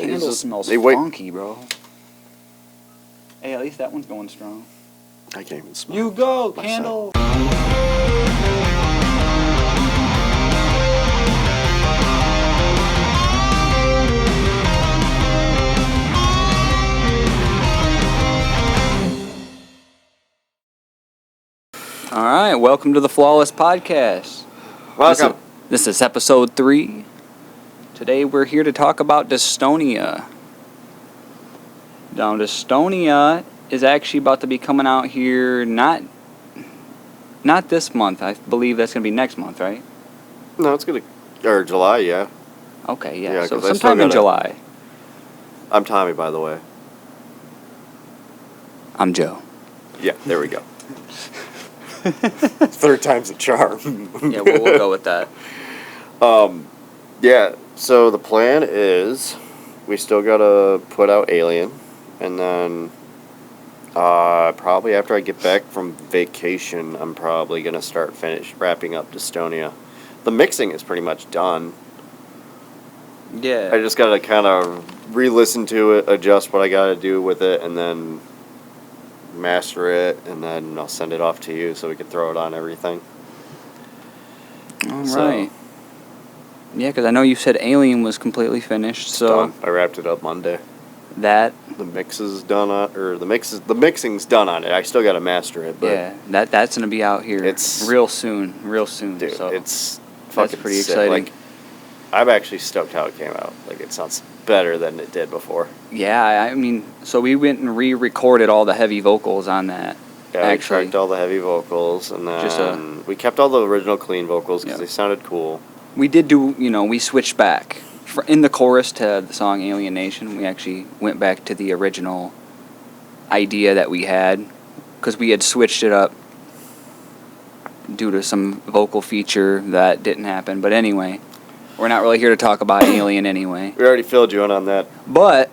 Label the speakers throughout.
Speaker 1: candle smells funky, bro. Hey, at least that one's going strong.
Speaker 2: I can't even smell.
Speaker 1: You go, candle! Alright, welcome to the Flawless Podcast.
Speaker 2: Welcome.
Speaker 1: This is episode 3. Today we're here to talk about Dystonia. Now, Dystonia is actually about to be coming out here not this month. I believe that's going to be next month, right?
Speaker 2: No, it's going to... Or July, yeah.
Speaker 1: Okay, yeah.
Speaker 2: Yeah,
Speaker 1: so
Speaker 2: 'cause I
Speaker 1: sometime
Speaker 2: still
Speaker 1: in July.
Speaker 2: I'm Tommy, by the way.
Speaker 1: I'm Joe.
Speaker 2: Yeah, there we go. Third time's a charm.
Speaker 1: Yeah, we'll go with that.
Speaker 2: Yeah, so the plan is we still got to put out Alien, and then probably after I get back from vacation, I'm probably going to start wrapping up Dystonia. The mixing is pretty much done.
Speaker 1: Yeah.
Speaker 2: I just got to kind of re-listen to it, adjust what I got to do with it, and then master it, and then I'll send it off to you so we can throw it on everything.
Speaker 1: All right. Yeah, because I know you said Alien was completely finished, so
Speaker 2: Done. I wrapped it up Monday.
Speaker 1: that
Speaker 2: The mix is done on, or the mixing's done on it. I still got to master it, but
Speaker 1: yeah, that's gonna be out here
Speaker 2: It's-
Speaker 1: real soon.
Speaker 2: dude,
Speaker 1: So
Speaker 2: it's fucking
Speaker 1: pretty
Speaker 2: sick.
Speaker 1: exciting.
Speaker 2: Like, I'm actually stoked how it came out. Like, it sounds better than it did before.
Speaker 1: yeah, I mean, so we went and re-recorded all the heavy vocals on that.
Speaker 2: Yeah, I tracked all the heavy vocals, and then we kept all the original clean vocals because they sounded cool.
Speaker 1: We did do, we switched back. In the chorus to the song Alien Nation, we actually went back to the original idea that we had, because we had switched it up due to some vocal feature that didn't happen. But anyway, we're not really here to talk about Alien anyway.
Speaker 2: We already filled you in on that.
Speaker 1: But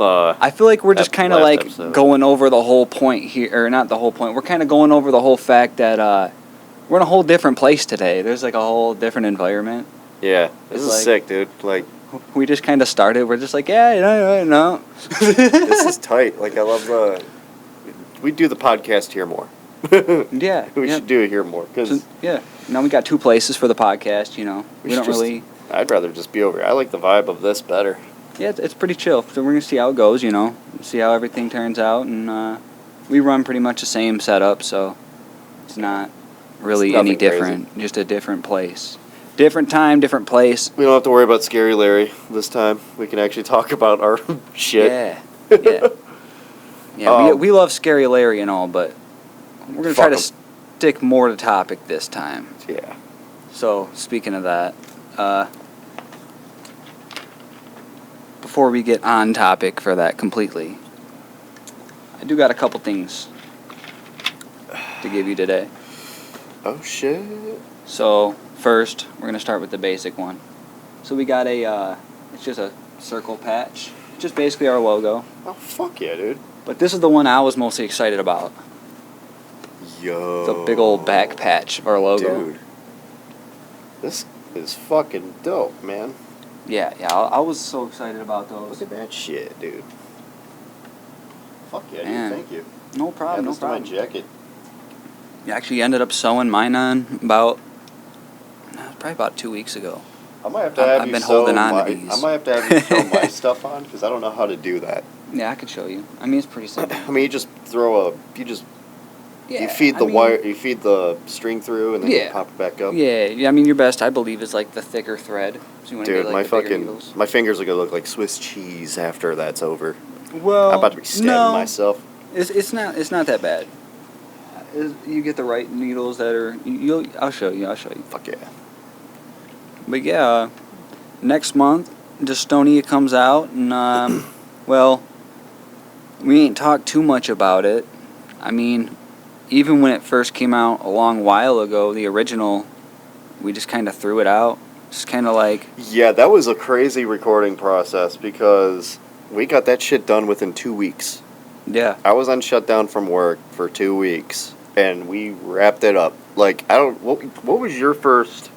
Speaker 1: I feel like we're just kind of like
Speaker 2: episode.
Speaker 1: going over the whole point here, or not the whole point. We're kind of going over the whole fact that we're in a whole different place today. There's like a whole different environment.
Speaker 2: Yeah, this
Speaker 1: It's
Speaker 2: is
Speaker 1: like-
Speaker 2: sick, dude. Like,
Speaker 1: We just kind of started. We're just like, no.
Speaker 2: this is tight. Like, I love we do the podcast here more.
Speaker 1: Yeah.
Speaker 2: We
Speaker 1: yeah.
Speaker 2: should do it here more, because
Speaker 1: Yeah. Now we got 2 places for the podcast, We don't really...
Speaker 2: I'd rather just be over here. I like the vibe of this better.
Speaker 1: Yeah, it's pretty chill. So we're going to see how it goes, See how everything turns out. And we run pretty much the same setup, so it's not really
Speaker 2: It's nothing
Speaker 1: any different. Just a different place. Different time, different place.
Speaker 2: We don't have to worry about Scary Larry this time. We can actually talk about our shit.
Speaker 1: Yeah. Yeah, we love Scary Larry and all, but we're going to try to stick more to topic this time.
Speaker 2: Yeah.
Speaker 1: So, speaking of that, before we get on topic for that completely, I do got a couple things to give you today.
Speaker 2: Oh, shit.
Speaker 1: So, first, we're going to start with the basic one. So we got it's just a circle patch. It's just basically our logo.
Speaker 2: Oh, fuck yeah, dude.
Speaker 1: But this is the one I was mostly excited about.
Speaker 2: Yo.
Speaker 1: The big old back patch of our logo.
Speaker 2: Dude. This is fucking dope, man.
Speaker 1: Yeah, I was so excited about those.
Speaker 2: Look at that shit, dude. Fuck yeah,
Speaker 1: Man.
Speaker 2: dude. Thank you.
Speaker 1: No problem,
Speaker 2: Add
Speaker 1: no
Speaker 2: this to my
Speaker 1: problem.
Speaker 2: jacket.
Speaker 1: You actually ended up sewing mine on probably about 2 weeks ago.
Speaker 2: I might have to have
Speaker 1: I've
Speaker 2: you
Speaker 1: been
Speaker 2: sew
Speaker 1: holding on to
Speaker 2: my...
Speaker 1: these.
Speaker 2: I might have to have you sew my stuff on, because I don't know how to do that.
Speaker 1: Yeah, I could show you. I mean, it's pretty simple.
Speaker 2: I mean, you just
Speaker 1: Yeah,
Speaker 2: you feed the wire, you feed the string through, and then you pop it back up.
Speaker 1: Yeah, I mean, your best, I believe, is like the thicker thread. So you want to
Speaker 2: Dude,
Speaker 1: get,
Speaker 2: my
Speaker 1: like, the bigger
Speaker 2: fucking
Speaker 1: needles.
Speaker 2: my fingers are gonna look like Swiss cheese after that's over.
Speaker 1: Well,
Speaker 2: I'm about to be stabbing myself.
Speaker 1: It's not that bad. You get the right needles that are. I'll show you.
Speaker 2: Fuck yeah.
Speaker 1: But yeah, next month, Dystonia comes out, and well, we ain't talked too much about it. I mean, even when it first came out a long while ago, the original, we just kind of threw it out. Just kind of like...
Speaker 2: Yeah, that was a crazy recording process, because we got that shit done within 2 weeks.
Speaker 1: Yeah.
Speaker 2: I was on shutdown from work for 2 weeks, and we wrapped it up. Like, what was your first...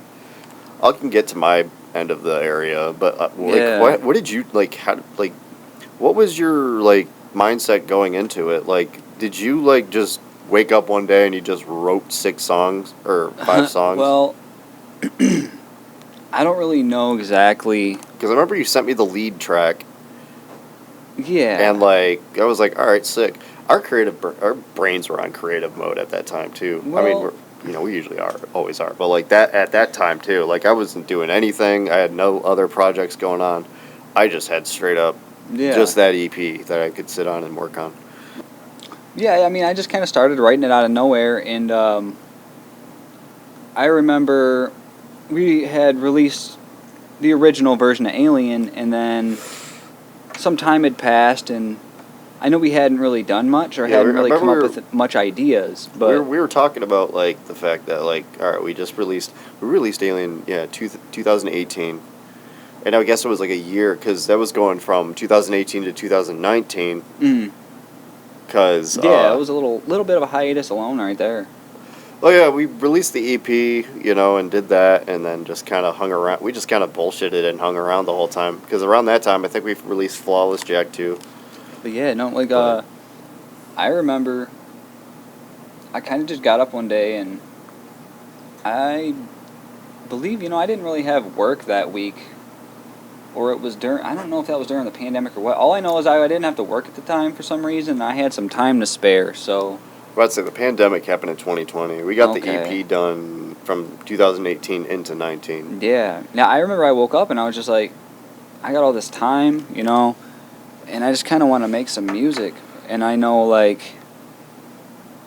Speaker 2: I can get to my end of the area. But
Speaker 1: Yeah.
Speaker 2: what did you like? How like what was your like mindset going into it? Like, did you like just wake up one day and you just wrote 6 songs or 5 songs?
Speaker 1: Well, I don't really know exactly.
Speaker 2: Because I remember you sent me the lead track,
Speaker 1: Yeah.
Speaker 2: and like I was like, all right, sick. Our brains were on creative mode at that time too. I mean,
Speaker 1: Well,
Speaker 2: we usually are, always are, but like that at that time too. Like I wasn't doing anything. I had no other projects going on. I just had straight up
Speaker 1: yeah.
Speaker 2: just that EP that I could sit on and work on.
Speaker 1: Yeah, I mean, I just kind of started writing it out of nowhere, and I remember we had released the original version of Alien, and then some time had passed, and I know we hadn't really done much or
Speaker 2: Yeah,
Speaker 1: hadn't
Speaker 2: I
Speaker 1: really come
Speaker 2: remember
Speaker 1: up with much ideas,
Speaker 2: we
Speaker 1: but
Speaker 2: were talking about like the fact that like all right, we released Alien 2018, and I guess it was like a year because that was going from 2018 to 2019. Because
Speaker 1: yeah, it was a little bit of a hiatus alone right there.
Speaker 2: oh yeah, we released the EP, and did that, and then just kind of hung around. We just kind of bullshitted and hung around the whole time because around that time I think we released Flawless Jack 2.
Speaker 1: But yeah, no, like
Speaker 2: But-
Speaker 1: I remember I kind of just got up one day and I believe, I didn't really have work that week. Or it was I don't know if that was during the pandemic or what. All I know is I didn't have to work at the time for some reason. I had some time to spare, so.
Speaker 2: Well, I'd say the pandemic happened in 2020. We got the
Speaker 1: Okay.
Speaker 2: EP done from 2018 into 19.
Speaker 1: Yeah. Now, I remember I woke up and I was just like, I got all this time, and I just kind of want to make some music. And I know, like,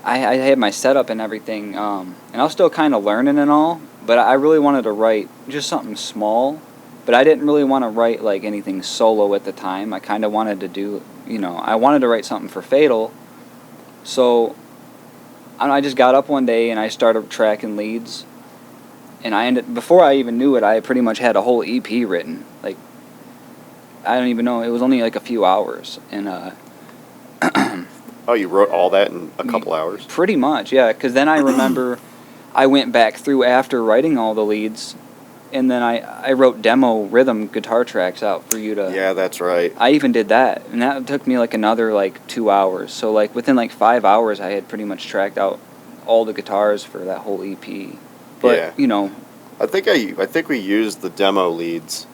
Speaker 1: I had my setup and everything, and I was still kind of learning and all, but I really wanted to write just something small. But I didn't really want to write, like, anything solo at the time. I kind of wanted to do, I wanted to write something for Fatal. So I just got up one day and I started tracking leads. And before I even knew it, I pretty much had a whole EP written. Like, I don't even know, it was only like a few hours. And
Speaker 2: Oh, you wrote all that in a couple hours?
Speaker 1: pretty much, yeah. Because then I remember I went back through after writing all the leads. And then I wrote demo rhythm guitar tracks out for you to...
Speaker 2: Yeah, that's right.
Speaker 1: I even did that. And that took me like another 2 hours. So like within 5 hours I had pretty much tracked out all the guitars for that whole EP. But,
Speaker 2: Yeah. I think we used the demo leads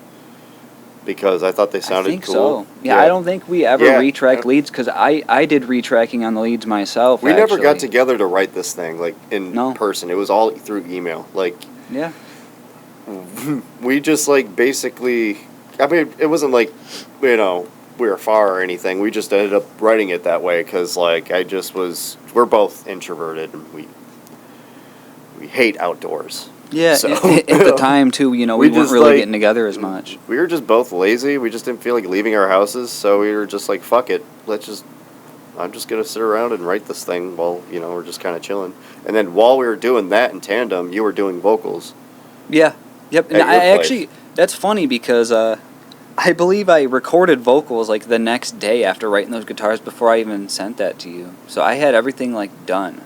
Speaker 2: because I thought they
Speaker 1: I
Speaker 2: sounded
Speaker 1: think
Speaker 2: cool.
Speaker 1: so. Yeah, I don't think we ever
Speaker 2: Yeah.
Speaker 1: retracked leads because I did retracking on the leads myself.
Speaker 2: We never got
Speaker 1: actually.
Speaker 2: together to write this thing in
Speaker 1: No.
Speaker 2: person. It was all through email. Like
Speaker 1: Yeah.
Speaker 2: we just basically. I mean, it wasn't like we were far or anything. We just ended up writing it that way because we're both introverted and we hate outdoors.
Speaker 1: Yeah,
Speaker 2: So-
Speaker 1: at the time too, we weren't
Speaker 2: just,
Speaker 1: really getting together as much.
Speaker 2: We were just both lazy. We just didn't feel like leaving our houses, so we were just like, "Fuck it, I'm just gonna sit around and write this thing while we're just kind of chilling." And then while we were doing that in tandem, you were doing vocals.
Speaker 1: Yeah. Yep. And
Speaker 2: At your
Speaker 1: I
Speaker 2: place.
Speaker 1: actually, that's funny because I believe I recorded vocals the next day after writing those guitars before I even sent that to you. So I had everything done.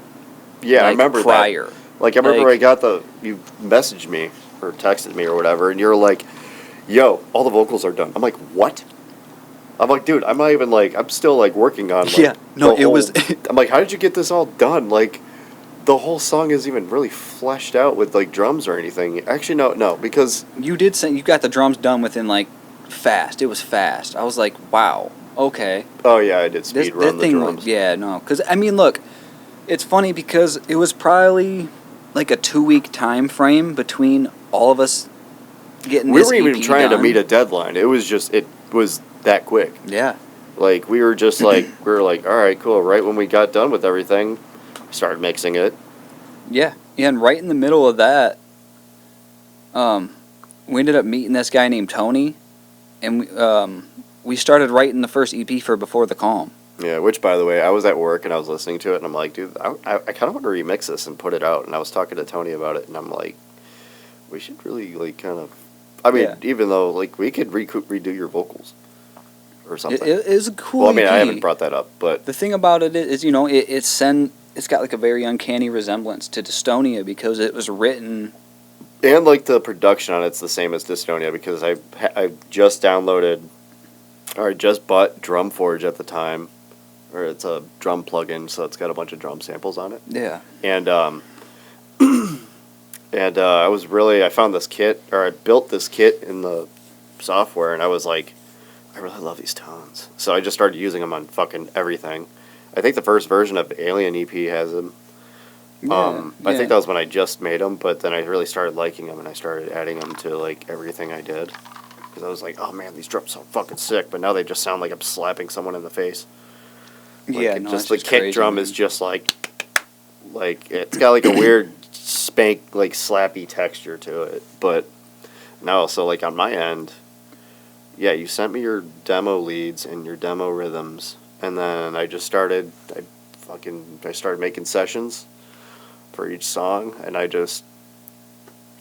Speaker 2: Yeah, I remember
Speaker 1: prior.
Speaker 2: that. I remember you messaged me or texted me or whatever, and you're like, "Yo, all the vocals are done." I'm like, "What?" I'm like, "Dude, I'm not even I'm still working on
Speaker 1: Yeah, no,
Speaker 2: the
Speaker 1: it was-
Speaker 2: I'm like, "How did you get this all done?" The whole song isn't even really fleshed out with drums or anything. Actually, no, because
Speaker 1: You got the drums done within fast. It was fast. I was like, wow, okay.
Speaker 2: oh yeah, I did speed run the drums.
Speaker 1: Yeah, no, because I mean, look, it's funny because it was probably a 2-week time frame between all of us getting.
Speaker 2: We
Speaker 1: this
Speaker 2: weren't even
Speaker 1: EP
Speaker 2: trying to
Speaker 1: done.
Speaker 2: meet a deadline. It was that quick.
Speaker 1: Yeah.
Speaker 2: We were just all right, cool. Right when we got done with everything, we started mixing it.
Speaker 1: Yeah, and right in the middle of that, we ended up meeting this guy named Tony, and we started writing the first EP for Before the Calm.
Speaker 2: Yeah, which, by the way, I was at work and I was listening to it, and I'm like, dude, I kind of want to remix this and put it out. And I was talking to Tony about it, and I'm like, we should really, kind of... I mean,
Speaker 1: Yeah.
Speaker 2: even though, we could redo your vocals or something.
Speaker 1: It is a cool
Speaker 2: Well, I mean,
Speaker 1: EP.
Speaker 2: I haven't brought that up, but...
Speaker 1: The thing about it is, it's got a very uncanny resemblance to Dystonia because it was written
Speaker 2: And like the production on it's the same as Dystonia because I just downloaded or I just bought Drum Forge at the time, or it's a drum plugin, so it's got a bunch of drum samples on it.
Speaker 1: Yeah.
Speaker 2: And I found this kit, or I built this kit in the software, and I was like, I really love these tones. So I just started using them on fucking everything. I think the first version of Alien EP has them. I think that was when I just made them, but then I really started liking them, and I started adding them to like everything I did. Because I was like, oh man, these drums sound fucking sick, but now they just sound like I'm slapping someone in the face. Like,
Speaker 1: it's
Speaker 2: the kick
Speaker 1: crazy,
Speaker 2: drum
Speaker 1: man.
Speaker 2: is just like it's got like a weird spank, like slappy texture to it. But no, so like on my end, yeah, you sent me your demo leads and your demo rhythms, and then I started making sessions for each song, and I just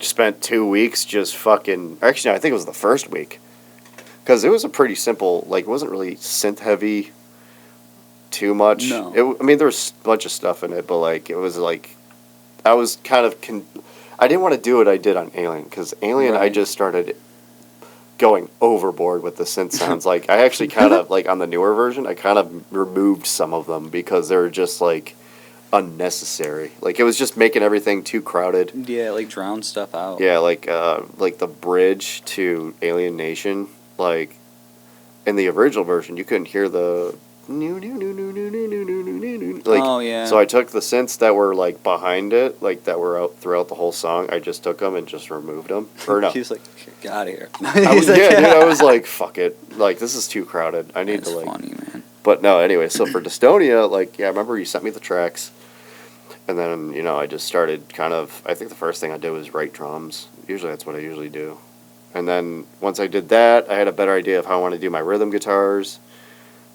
Speaker 2: spent 2 weeks just fucking. Actually, no, I think it was the first week, because it was a pretty simple. Like, it wasn't really synth heavy. Too much.
Speaker 1: No.
Speaker 2: I mean, there was a bunch of stuff in it, but like it was like I was kind of. I didn't want to do what I did on Alien because Alien, I
Speaker 1: Right.
Speaker 2: just started going overboard with the synth sounds. Like I actually kind of like on the newer version, I kind of removed some of them because they were just like unnecessary. Like it was just making everything too crowded.
Speaker 1: Yeah, like drown stuff out.
Speaker 2: Yeah, like the bridge to Alien Nation, like in the original version, you couldn't hear the like,
Speaker 1: oh yeah.
Speaker 2: so I took the synths that were like behind it, like that were out throughout the whole song. I just took them and just removed them. Or no,
Speaker 1: He was like, "Get out of here."
Speaker 2: I was like, fuck it. Like this is too crowded. I need
Speaker 1: That's
Speaker 2: to like.
Speaker 1: funny, man.
Speaker 2: But no, anyway. So for Dystonia, like, yeah, I remember you sent me the tracks, and then I just started kind of. I think the first thing I did was write drums. Usually that's what I usually do, and then once I did that, I had a better idea of how I want to do my rhythm guitars.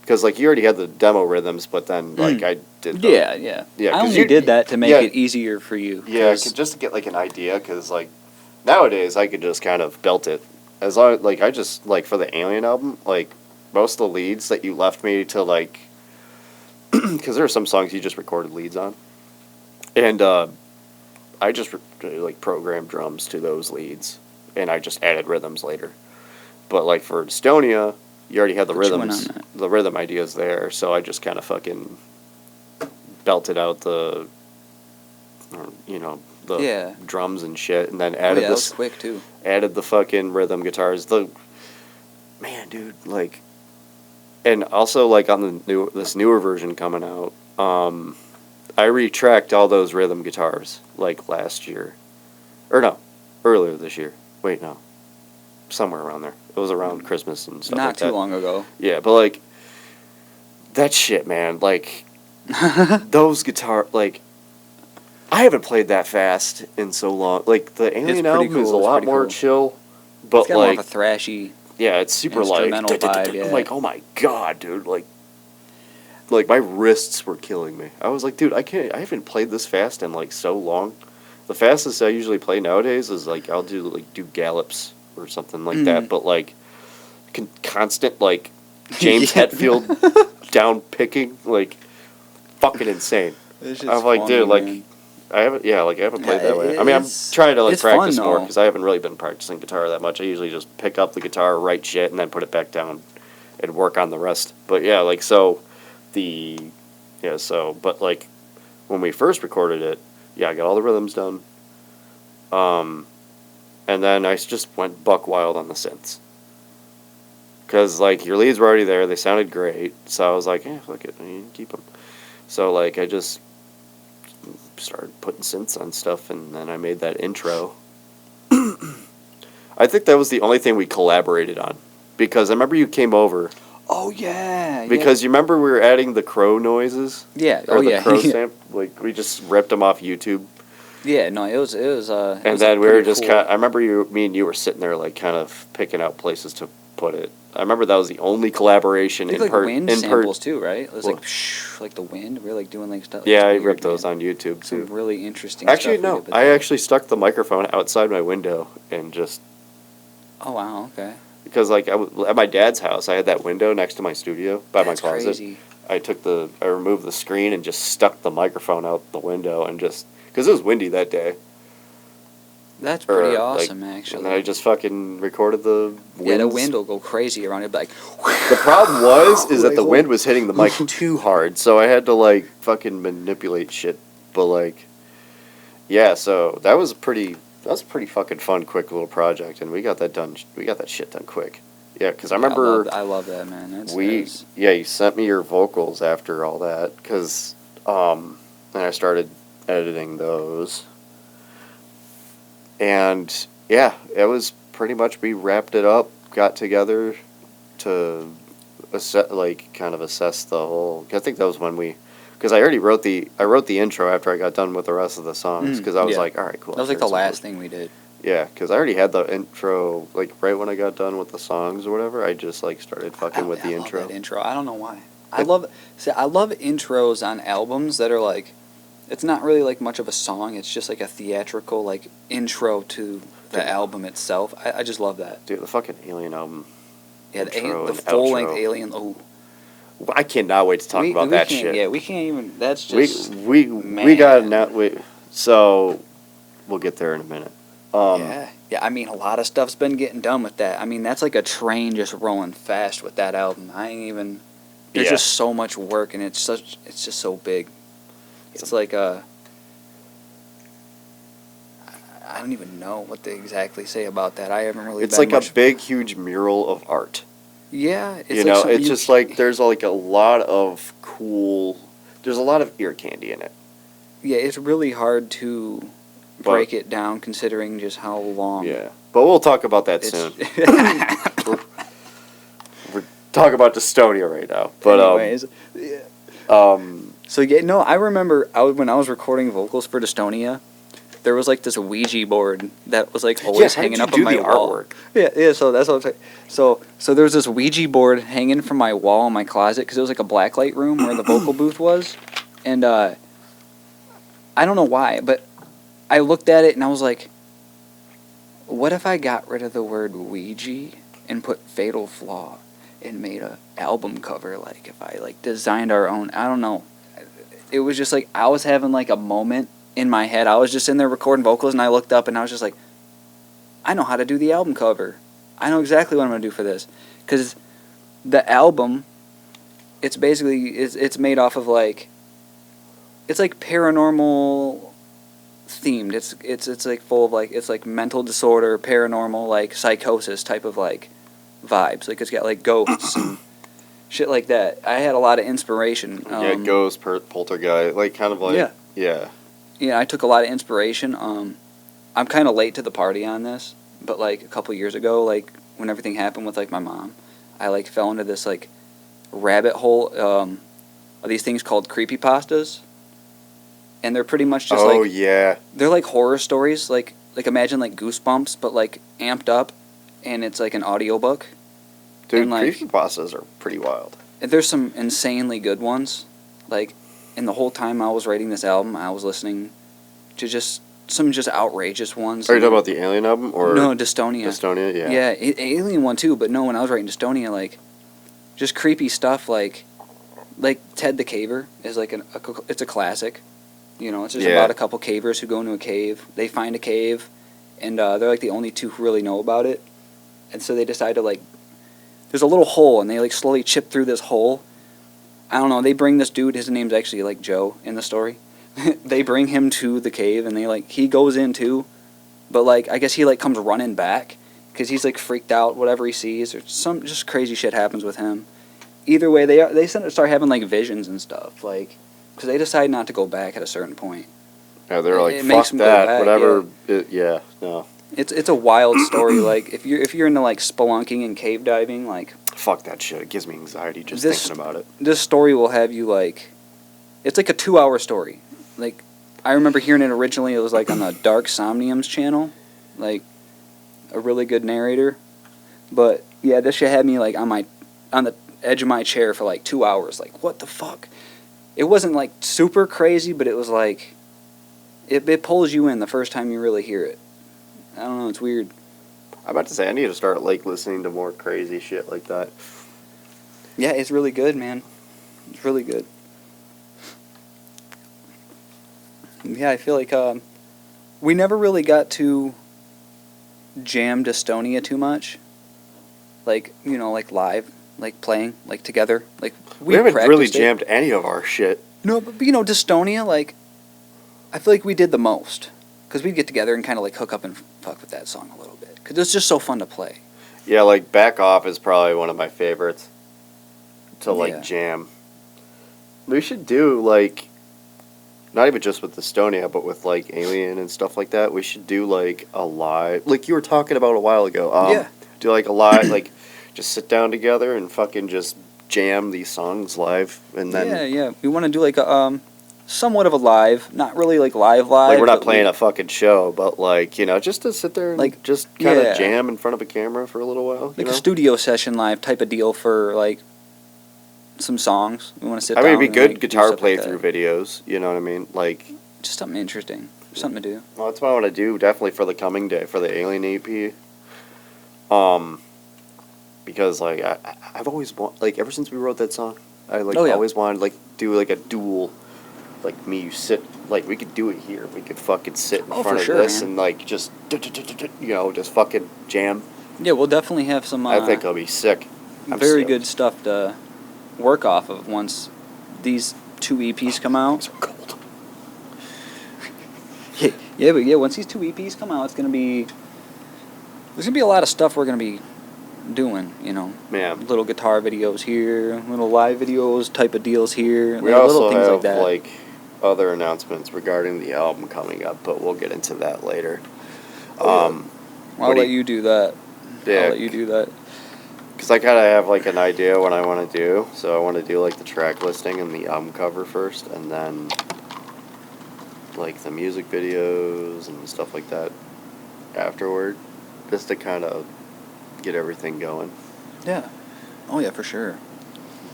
Speaker 2: Because, like, you already had the demo rhythms, but then, like, I did the...
Speaker 1: Yeah.
Speaker 2: Yeah,
Speaker 1: I
Speaker 2: 'cause
Speaker 1: only did that to make it easier for you.
Speaker 2: Yeah, just to get, like, an idea, because, like, nowadays I could just kind of belt it. As long like, I just, like, for the Alien album, like, most of the leads that you left me to, like... Because there are some songs you just recorded leads on. And, I just, programmed drums to those leads, and I just added rhythms later. But, like, for Dystonia... You already had the rhythms, the rhythm ideas there, so I just kind of fucking belted out the drums and shit, and then added
Speaker 1: that was quick too.
Speaker 2: Added the fucking rhythm guitars. Man, dude, like, and also like on this newer version coming out, I retracked all those rhythm guitars like last year, or no, earlier this year. Wait, no. Somewhere around there. It was around Christmas and stuff
Speaker 1: Not too long ago.
Speaker 2: Yeah, but like that shit, man. Like those guitar, like I haven't played that fast in so long. Like the Alien album is a lot more chill, but
Speaker 1: it's got
Speaker 2: like
Speaker 1: more of a thrashy.
Speaker 2: Yeah, it's super like
Speaker 1: vibe, yeah.
Speaker 2: I'm like, oh my god, dude! Like my wrists were killing me. I was like, dude, I haven't played this fast in like so long. The fastest I usually play nowadays is like I'll do gallops or something like that, but like constant like James Hetfield down picking, like fucking insane. I'm like, dude, like man. I haven't played that way. I mean, I'm trying to like practice more because I haven't really been practicing guitar that much. I usually just pick up the guitar, write shit, and then put it back down and work on the rest. But yeah, like but like when we first recorded it, yeah, I got all the rhythms done. And then I just went buck wild on the synths. Because, like, your leads were already there. They sounded great. So I was like, fuck it. I need to keep them. So, like, I just started putting synths on stuff, and then I made that intro. I think that was the only thing we collaborated on. Because I remember you came over.
Speaker 1: Oh, yeah.
Speaker 2: Because you remember we were adding the crow noises?
Speaker 1: Yeah.
Speaker 2: Or the crow stamp? Like, we just ripped them off YouTube.
Speaker 1: Yeah, no, it was.
Speaker 2: And then we were just kind of, I remember me and you were sitting there, like, kind of picking out places to put it. I remember that was the only collaboration in
Speaker 1: wind samples too, right? It was like the wind. We were like doing like stuff.
Speaker 2: Yeah, I ripped those on YouTube too.
Speaker 1: Some really interesting.
Speaker 2: Actually,
Speaker 1: stuff
Speaker 2: no, I actually stuck the microphone outside my window and just.
Speaker 1: Oh wow! Okay.
Speaker 2: Because like at my dad's house, I had that window next to my studio by my closet.
Speaker 1: Crazy.
Speaker 2: I removed the screen and just stuck the microphone out the window and just. Because it was windy that day.
Speaker 1: That's pretty
Speaker 2: Or,
Speaker 1: awesome,
Speaker 2: And
Speaker 1: actually.
Speaker 2: then I just fucking recorded the wind.
Speaker 1: Yeah, the wind will go crazy around it, be like.
Speaker 2: The problem was is that
Speaker 1: Like,
Speaker 2: the
Speaker 1: oh.
Speaker 2: wind was hitting the mic too hard, so I had to like fucking manipulate shit. But like, yeah, so that was a pretty fucking fun, quick little project, and we got that done. We got that shit done quick. Yeah, because I remember
Speaker 1: I love that, man.
Speaker 2: you sent me your vocals after all that, because and I started editing those, and yeah, it was pretty much we wrapped it up, got together to assess the whole. I think that was when because I already wrote the intro after I got done with the rest of the songs, because I was like, all right, cool.
Speaker 1: That was like the last thing we did.
Speaker 2: Yeah, because I already had the intro, like, right when I got done with the songs or whatever, I just, like, started fucking with the intro.
Speaker 1: I love that intro. I don't know why. I love intros on albums that are, like, it's not really, like, much of a song. It's just, like, a theatrical, like, intro to the album itself. I just love that.
Speaker 2: Dude, the fucking Alien album.
Speaker 1: Yeah, the full-length Alien. Oh.
Speaker 2: I cannot wait to talk about that shit.
Speaker 1: Yeah, we can't even, that's just,
Speaker 2: we got so we'll get there in a minute.
Speaker 1: Yeah, I mean, a lot of stuff's been getting done with that. I mean, that's like a train just rolling fast with that album. There's just so much work, and it's just so big. It's like I don't even know what to exactly say about that. I haven't really.
Speaker 2: It's like a big, huge mural of art.
Speaker 1: Yeah,
Speaker 2: it's just like there's like a lot of cool. There's a lot of ear candy in it.
Speaker 1: Yeah, it's really hard to break it down, considering just how long.
Speaker 2: Yeah, but we'll talk about that soon. we're talking about Dystonia right now, but
Speaker 1: anyways, So yeah, no, I remember when I was recording vocals for Dystonia, there was like this Ouija board that was like always hanging up on my wall.
Speaker 2: Artwork?
Speaker 1: Yeah. So that's what I'm saying. So there was this Ouija board hanging from my wall in my closet because it was like a blacklight room where the vocal booth was, and I don't know why, but I looked at it and I was like, what if I got rid of the word Ouija and put Fatal Flaw and made a album cover? Like if I like designed our own, I don't know. It was just like I was having like a moment in my head. I was just in there recording vocals and I looked up and I was just like, I know how to do the album cover. I know exactly what I'm going to do for this. Because the album, it's basically, it's made off of like, it's like paranormal themed. It's like full of like, it's like mental disorder, paranormal, like psychosis type of like vibes. Like it's got like ghosts and shit like that. I had a lot of inspiration.
Speaker 2: Ghost, poltergeist, like kind of like yeah.
Speaker 1: I took a lot of inspiration. I'm kind of late to the party on this, but like a couple years ago, like when everything happened with like my mom, I like fell into this like rabbit hole of these things called creepypastas. And they're pretty much just they're like horror stories, like imagine like Goosebumps, but like amped up, and it's like an audiobook.
Speaker 2: Dude,
Speaker 1: and, like,
Speaker 2: creepypastas are pretty wild.
Speaker 1: And there's some insanely good ones, like, and the whole time I was writing this album, I was listening to just some just outrageous ones.
Speaker 2: Are you talking about the Alien album or
Speaker 1: no Dystonia?
Speaker 2: Dystonia, yeah.
Speaker 1: Yeah, Alien one too, but no, when I was writing Dystonia, like, just creepy stuff, like Ted the Caver is like it's a classic. You know, it's just about a couple cavers who go into a cave. They find a cave, and they're like the only two who really know about it. And so they decide to like, there's a little hole, and they like slowly chip through this hole. I don't know. They bring this dude. His name's actually like Joe in the story. They bring him to the cave, and he goes in too, but like I guess he like comes running back because he's like freaked out whatever he sees, or some just crazy shit happens with him. Either way, they start having like visions and stuff like. Because they decide not to go back at a certain point.
Speaker 2: Yeah, they're like, fuck that, whatever. No.
Speaker 1: It's a wild story. Like if you're into like spelunking and cave diving, like
Speaker 2: fuck that shit. It gives me anxiety just thinking about it.
Speaker 1: This story will have you like, it's like a 2-hour story. Like I remember hearing it originally. It was like on the Dark Somniums channel, like a really good narrator. But yeah, this shit had me like on the edge of my chair for like 2 hours. Like what the fuck. It wasn't like super crazy, but it was like it pulls you in the first time you really hear it. I don't know, it's weird.
Speaker 2: I'm about to say I need to start like listening to more crazy shit like that.
Speaker 1: Yeah, it's really good, man. It's really good. Yeah, I feel like we never really got to jam Dystonia too much. Like, you know, like live, like playing, like together. Like
Speaker 2: We haven't really
Speaker 1: practiced it.
Speaker 2: jammed any of our shit.
Speaker 1: No, but you know, Dystonia, like, I feel like we did the most. Because we'd get together and kind of like hook up and fuck with that song a little bit. Because it's just so fun to play.
Speaker 2: Yeah, like Back Off is probably one of my favorites to like
Speaker 1: Yeah.
Speaker 2: jam. We should do like, not even just with Dystonia, but with like Alien and stuff like that. We should do like a live, like you were talking about a while ago.
Speaker 1: Yeah.
Speaker 2: Do like a live, like just sit down together and fucking just jam these songs live, and then
Speaker 1: Yeah. We want to do like a, somewhat of a live, not really like live.
Speaker 2: like we're not
Speaker 1: but
Speaker 2: playing a fucking show, but like, you know, just to sit there and
Speaker 1: Like,
Speaker 2: just kind of
Speaker 1: yeah.
Speaker 2: jam in front of a camera for a little while.
Speaker 1: like
Speaker 2: you know?
Speaker 1: a studio session live type of deal for like some songs. We want to sit
Speaker 2: I
Speaker 1: down.
Speaker 2: mean, it'd be
Speaker 1: and,
Speaker 2: good
Speaker 1: like, do
Speaker 2: guitar
Speaker 1: stuff like
Speaker 2: playthrough
Speaker 1: that.
Speaker 2: videos. You know what I mean? Like,
Speaker 1: Just something interesting, something to do.
Speaker 2: well, that's what I want to do definitely for the coming day for the Alien EP. Because like I've always like ever since we wrote that song, I like
Speaker 1: Oh, yeah.
Speaker 2: always wanted like do like a dual, like me you sit like we could do it here. We could fucking sit in
Speaker 1: Oh,
Speaker 2: front
Speaker 1: for
Speaker 2: of
Speaker 1: sure,
Speaker 2: this
Speaker 1: man.
Speaker 2: and like just you know just fucking jam.
Speaker 1: Yeah, we'll definitely have some.
Speaker 2: I think it'll be sick. I'm
Speaker 1: very
Speaker 2: stoked.
Speaker 1: good stuff to work off of once these 2 EPs come out.
Speaker 2: These are cold.
Speaker 1: Yeah, once these 2 EPs come out, there's gonna be a lot of stuff we're gonna be doing. You know,
Speaker 2: Man,
Speaker 1: little guitar videos here, little live videos type of deals here,
Speaker 2: we
Speaker 1: like,
Speaker 2: also
Speaker 1: little things
Speaker 2: have
Speaker 1: like that.
Speaker 2: like other announcements regarding the album coming up, but we'll get into that later.
Speaker 1: I'll
Speaker 2: what do
Speaker 1: let you do that.
Speaker 2: Yeah.
Speaker 1: I'll let you do that.
Speaker 2: Because I kind of have like an idea what I want to do. So I want to do like the track listing and the album cover first, and then like the music videos and stuff like that afterward, just to kind of get everything going.
Speaker 1: Yeah. Oh yeah, for sure.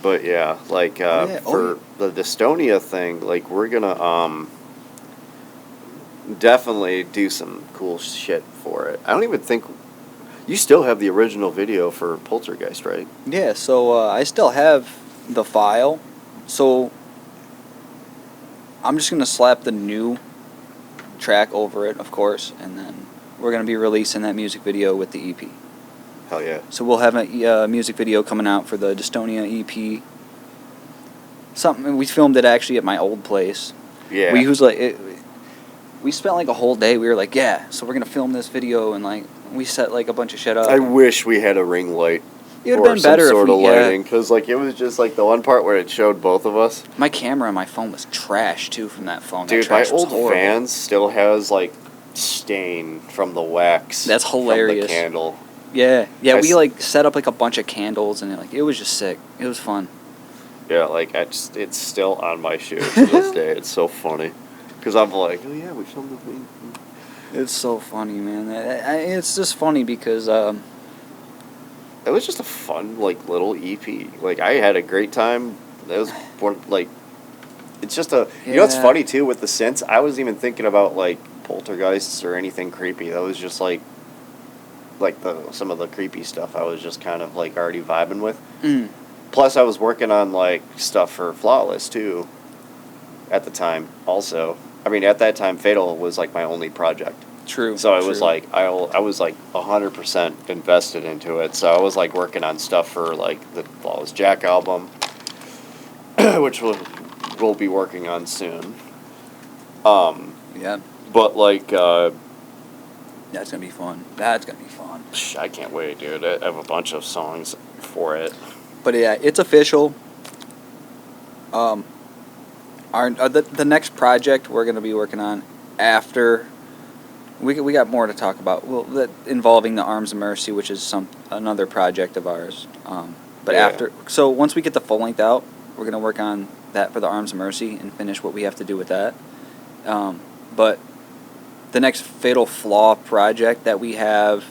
Speaker 2: But yeah, like
Speaker 1: yeah.
Speaker 2: for the Dystonia thing, like we're gonna definitely do some cool shit for it. I don't even think you still have the original video for Poltergeist, right?
Speaker 1: Yeah. So I still have the file. So I'm just gonna slap the new track over it, of course, and then we're gonna be releasing that music video with the EP.
Speaker 2: Hell yeah.
Speaker 1: So we'll have a music video coming out for the Dystonia EP. Something we filmed it actually at my old place.
Speaker 2: Yeah.
Speaker 1: We spent like a whole day. We were like, yeah, so we're gonna film this video, and like we set like a bunch of shit up.
Speaker 2: I wish we had a ring light.
Speaker 1: It would
Speaker 2: or
Speaker 1: have been
Speaker 2: some
Speaker 1: better
Speaker 2: sort
Speaker 1: if
Speaker 2: of
Speaker 1: we,
Speaker 2: lighting, because like it was just like the one part where it showed both of us.
Speaker 1: My camera on my phone was trash too from that phone.
Speaker 2: Dude,
Speaker 1: that
Speaker 2: my
Speaker 1: trash was
Speaker 2: old
Speaker 1: horrible.
Speaker 2: fan still has like stain from the wax.
Speaker 1: That's
Speaker 2: From
Speaker 1: hilarious.
Speaker 2: the candle.
Speaker 1: Yeah,
Speaker 2: I
Speaker 1: we
Speaker 2: s-
Speaker 1: like set up like a bunch of candles, and it was just sick. It was fun.
Speaker 2: Yeah, like it's still on my shoe to this day. It's so funny, because I'm like, oh yeah, we filmed the thing.
Speaker 1: It's so funny, man. It's just funny because
Speaker 2: It was just a fun like little EP. Like I had a great time. It was one like. It's just a. You know what's
Speaker 1: Yeah.
Speaker 2: funny too with the synths? I wasn't even thinking about like poltergeists or anything creepy. That was just like some of the creepy stuff. I was just kind of like already vibing with. Plus, I was working on like stuff for Flawless too. At the time, also. I mean, at that time, Fatal was like my only project.
Speaker 1: true.
Speaker 2: So it was
Speaker 1: true.
Speaker 2: like I was like 100% invested into it. So I was like working on stuff for like the Flawless Jack album, which we'll be working on soon.
Speaker 1: Yeah,
Speaker 2: But like
Speaker 1: that's gonna be fun. That's gonna be fun.
Speaker 2: I can't wait, dude. I have a bunch of songs for it.
Speaker 1: But yeah, it's official. The next project we're gonna be working on after we got more to talk about. Well, that involving the Arms of Mercy, which is another project of ours. But
Speaker 2: Yeah.
Speaker 1: so once we get the full length out, we're gonna work on that for the Arms of Mercy and finish what we have to do with that. But the next Fatal Flaw project that we have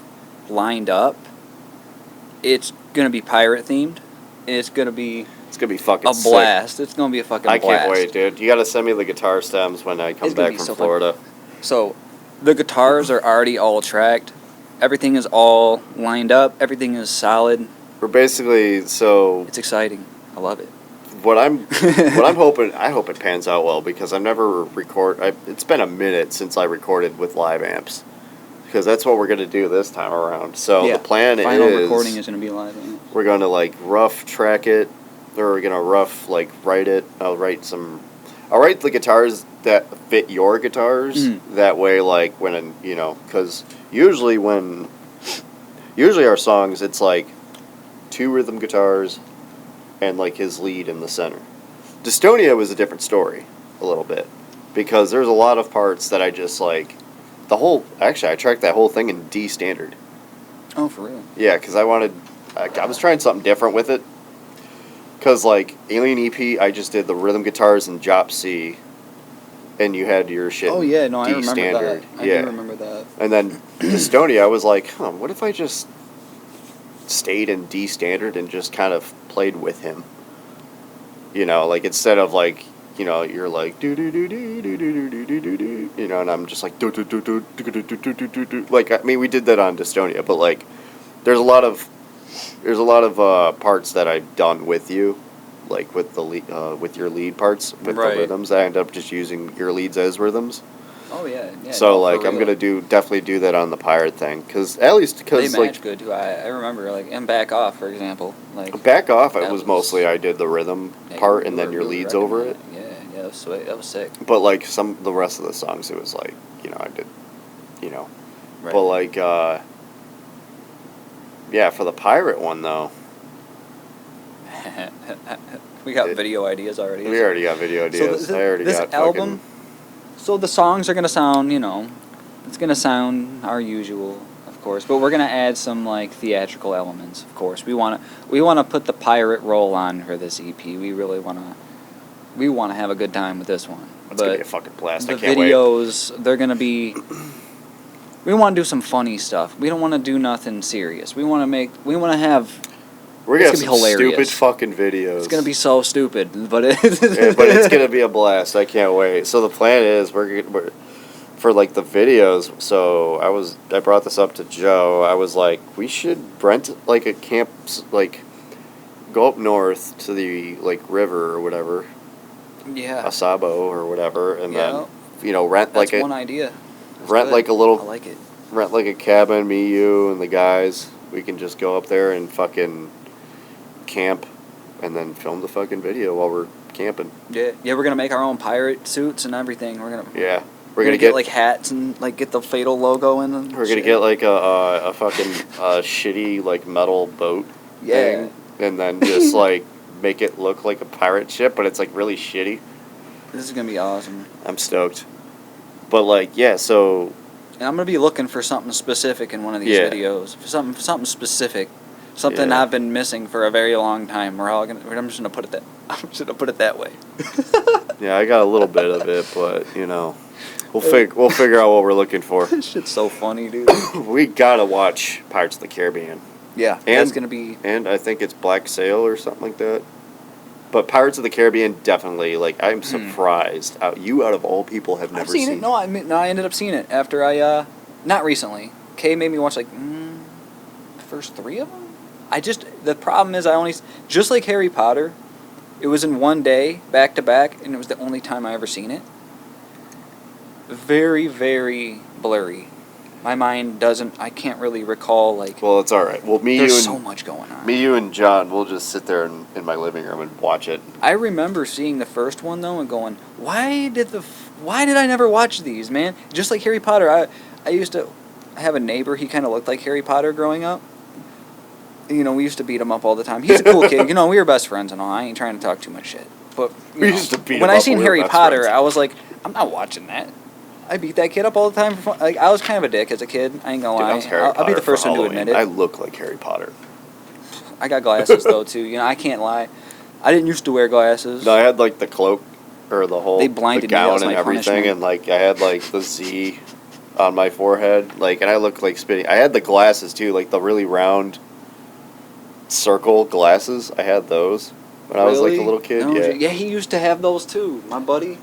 Speaker 1: lined up, it's gonna be pirate themed. And it's gonna be
Speaker 2: It's gonna be fucking
Speaker 1: a
Speaker 2: sick.
Speaker 1: blast. It's gonna be a fucking
Speaker 2: I
Speaker 1: blast.
Speaker 2: can't wait, dude. You gotta send me the guitar stems when I come
Speaker 1: It's gonna
Speaker 2: back
Speaker 1: be
Speaker 2: from
Speaker 1: so fun.
Speaker 2: Florida.
Speaker 1: So, the guitars are already all tracked. Everything is all lined up. Everything is solid.
Speaker 2: We're basically so
Speaker 1: It's exciting. I love it.
Speaker 2: what I'm hoping. I hope it pans out well because I've never it's been a minute since I recorded with live amps. because that's what we're gonna do this time around. So
Speaker 1: Yeah,
Speaker 2: the plan
Speaker 1: final
Speaker 2: is
Speaker 1: recording is going to be live. Yeah.
Speaker 2: we're gonna like rough track it, or we're gonna rough like write it. I'll write the guitars that fit your guitars.
Speaker 1: Mhm.
Speaker 2: That way, like when because usually our songs it's like 2 rhythm guitars and like his lead in the center. Dystonia was a different story a little bit because there's a lot of parts that I just like I tracked that whole thing in D standard.
Speaker 1: Oh, for real?
Speaker 2: Yeah, because I was trying something different with it. Because, like, Alien EP, I just did the rhythm guitars in Jop C, and you had your shit
Speaker 1: Oh, yeah, no, I
Speaker 2: D
Speaker 1: remember
Speaker 2: standard.
Speaker 1: that. I do remember that.
Speaker 2: And then Dystonia, I was like, what if I just stayed in D standard and just kind of played with him? Like, instead of, like, you're like, do-do-do-do-do-do-do-do-do-do, and I'm just like, do-do-do-do-do-do-do-do-do-do. Like, I mean, we did that on Dystonia, but, like, there's a lot of parts that I've done with you, like with the with your lead parts with
Speaker 1: Right.
Speaker 2: the rhythms. I end up just using your leads as rhythms.
Speaker 1: Oh, yeah.
Speaker 2: So
Speaker 1: no,
Speaker 2: like
Speaker 1: for
Speaker 2: I'm
Speaker 1: real.
Speaker 2: gonna definitely do that on the pirate thing because
Speaker 1: They match
Speaker 2: like
Speaker 1: good, too. I remember, like, and Back Off, for example. Like,
Speaker 2: back off, it
Speaker 1: that
Speaker 2: was mostly I did the rhythm part and then your leads over it.
Speaker 1: Yeah, that was sweet. That was sick.
Speaker 2: But like the rest of the songs, it was like I did,
Speaker 1: Right.
Speaker 2: but like yeah, for the pirate one though.
Speaker 1: We got video ideas already.
Speaker 2: We already got video ideas.
Speaker 1: So
Speaker 2: I already
Speaker 1: this
Speaker 2: got
Speaker 1: album.
Speaker 2: fucking.
Speaker 1: So the songs are gonna sound, it's gonna sound our usual, of course, but we're gonna add some like theatrical elements. Of course, we wanna put the pirate roll on for this EP. We really wanna have a good time with this one.
Speaker 2: It's gonna be a fucking blast.
Speaker 1: The
Speaker 2: I can't wait.
Speaker 1: videos, they're gonna be. We want to do some funny stuff. We don't want to do nothing serious. We want to have.
Speaker 2: We're gonna have
Speaker 1: It's
Speaker 2: some
Speaker 1: gonna be hilarious.
Speaker 2: stupid fucking videos.
Speaker 1: It's gonna be so stupid, but
Speaker 2: yeah, but it's gonna be a blast. I can't wait. So the plan is we're for like the videos. So I brought this up to Joe. I was like, we should rent like a camp, like go up north to the like river or whatever,
Speaker 1: Yeah.
Speaker 2: Asabo or whatever, and
Speaker 1: Yeah.
Speaker 2: then rent
Speaker 1: That's
Speaker 2: like
Speaker 1: one idea. That's
Speaker 2: rent
Speaker 1: good.
Speaker 2: like a little
Speaker 1: I like it.
Speaker 2: rent like a cabin. Me, you, and the guys. We can just go up there and fucking camp, and then film the fucking video while we're camping.
Speaker 1: Yeah. We're gonna make our own pirate suits and everything. We're gonna
Speaker 2: get
Speaker 1: like hats and like get the Fatal logo in them.
Speaker 2: We're gonna get like a fucking shitty like metal boat thing, and then just like make it look like a pirate ship, but it's like really shitty.
Speaker 1: This is gonna be awesome.
Speaker 2: I'm stoked. But like so
Speaker 1: And I'm gonna be looking for something specific in one of these
Speaker 2: Yeah.
Speaker 1: videos. Something specific. Something
Speaker 2: Yeah.
Speaker 1: I've been missing for a very long time. I'm just gonna put it that. I'm just gonna put it that way.
Speaker 2: yeah, I got a little bit of it, but we'll figure out what we're looking for.
Speaker 1: This shit's so funny, dude.
Speaker 2: We gotta watch Pirates of the Caribbean,
Speaker 1: Yeah, that's gonna be.
Speaker 2: and I think it's Black Sail or something like that. But Pirates of the Caribbean definitely. Like I'm surprised. You out of all people have never
Speaker 1: I've seen it. No, I ended up seeing it after I. Not recently. Kay made me watch like the first 3 of them. The problem is just like Harry Potter, it was in one day back to back, and it was the only time I ever seen it. Very, very blurry. My mind I can't really recall like.
Speaker 2: Well, it's all right. Well,
Speaker 1: There's so much going on.
Speaker 2: Me, you, and John, we'll just sit there in my living room and watch it.
Speaker 1: I remember seeing the first one though and going, why did I never watch these, man? Just like Harry Potter, I used to have a neighbor. He kind of looked like Harry Potter growing up. We used to beat him up all the time. He's a cool kid. We were best friends and all. I ain't trying to talk too much shit. But
Speaker 2: We used to beat him
Speaker 1: when
Speaker 2: up
Speaker 1: I seen
Speaker 2: when we were
Speaker 1: Harry
Speaker 2: best
Speaker 1: Potter,
Speaker 2: friends.
Speaker 1: I was like, I'm not watching that. I beat that kid up all the time for fun. Like I was kind of a dick as a kid. I ain't gonna
Speaker 2: Dude, I
Speaker 1: lie.
Speaker 2: was Harry
Speaker 1: I'll be
Speaker 2: Potter
Speaker 1: the first
Speaker 2: for
Speaker 1: one to
Speaker 2: Halloween.
Speaker 1: admit it.
Speaker 2: I look like Harry Potter.
Speaker 1: I got glasses though too. I can't lie. I didn't used to wear glasses.
Speaker 2: No, I had like the cloak or the whole
Speaker 1: They blinded
Speaker 2: the
Speaker 1: me. That
Speaker 2: gown
Speaker 1: was
Speaker 2: and
Speaker 1: my
Speaker 2: everything,
Speaker 1: punishment.
Speaker 2: and like I had like the Z on my forehead, like, and I looked like spitting. I had the glasses too, like the really round circle glasses. I had those when I was like a little kid.
Speaker 1: No,
Speaker 2: yeah.
Speaker 1: he used to have those too, my buddy.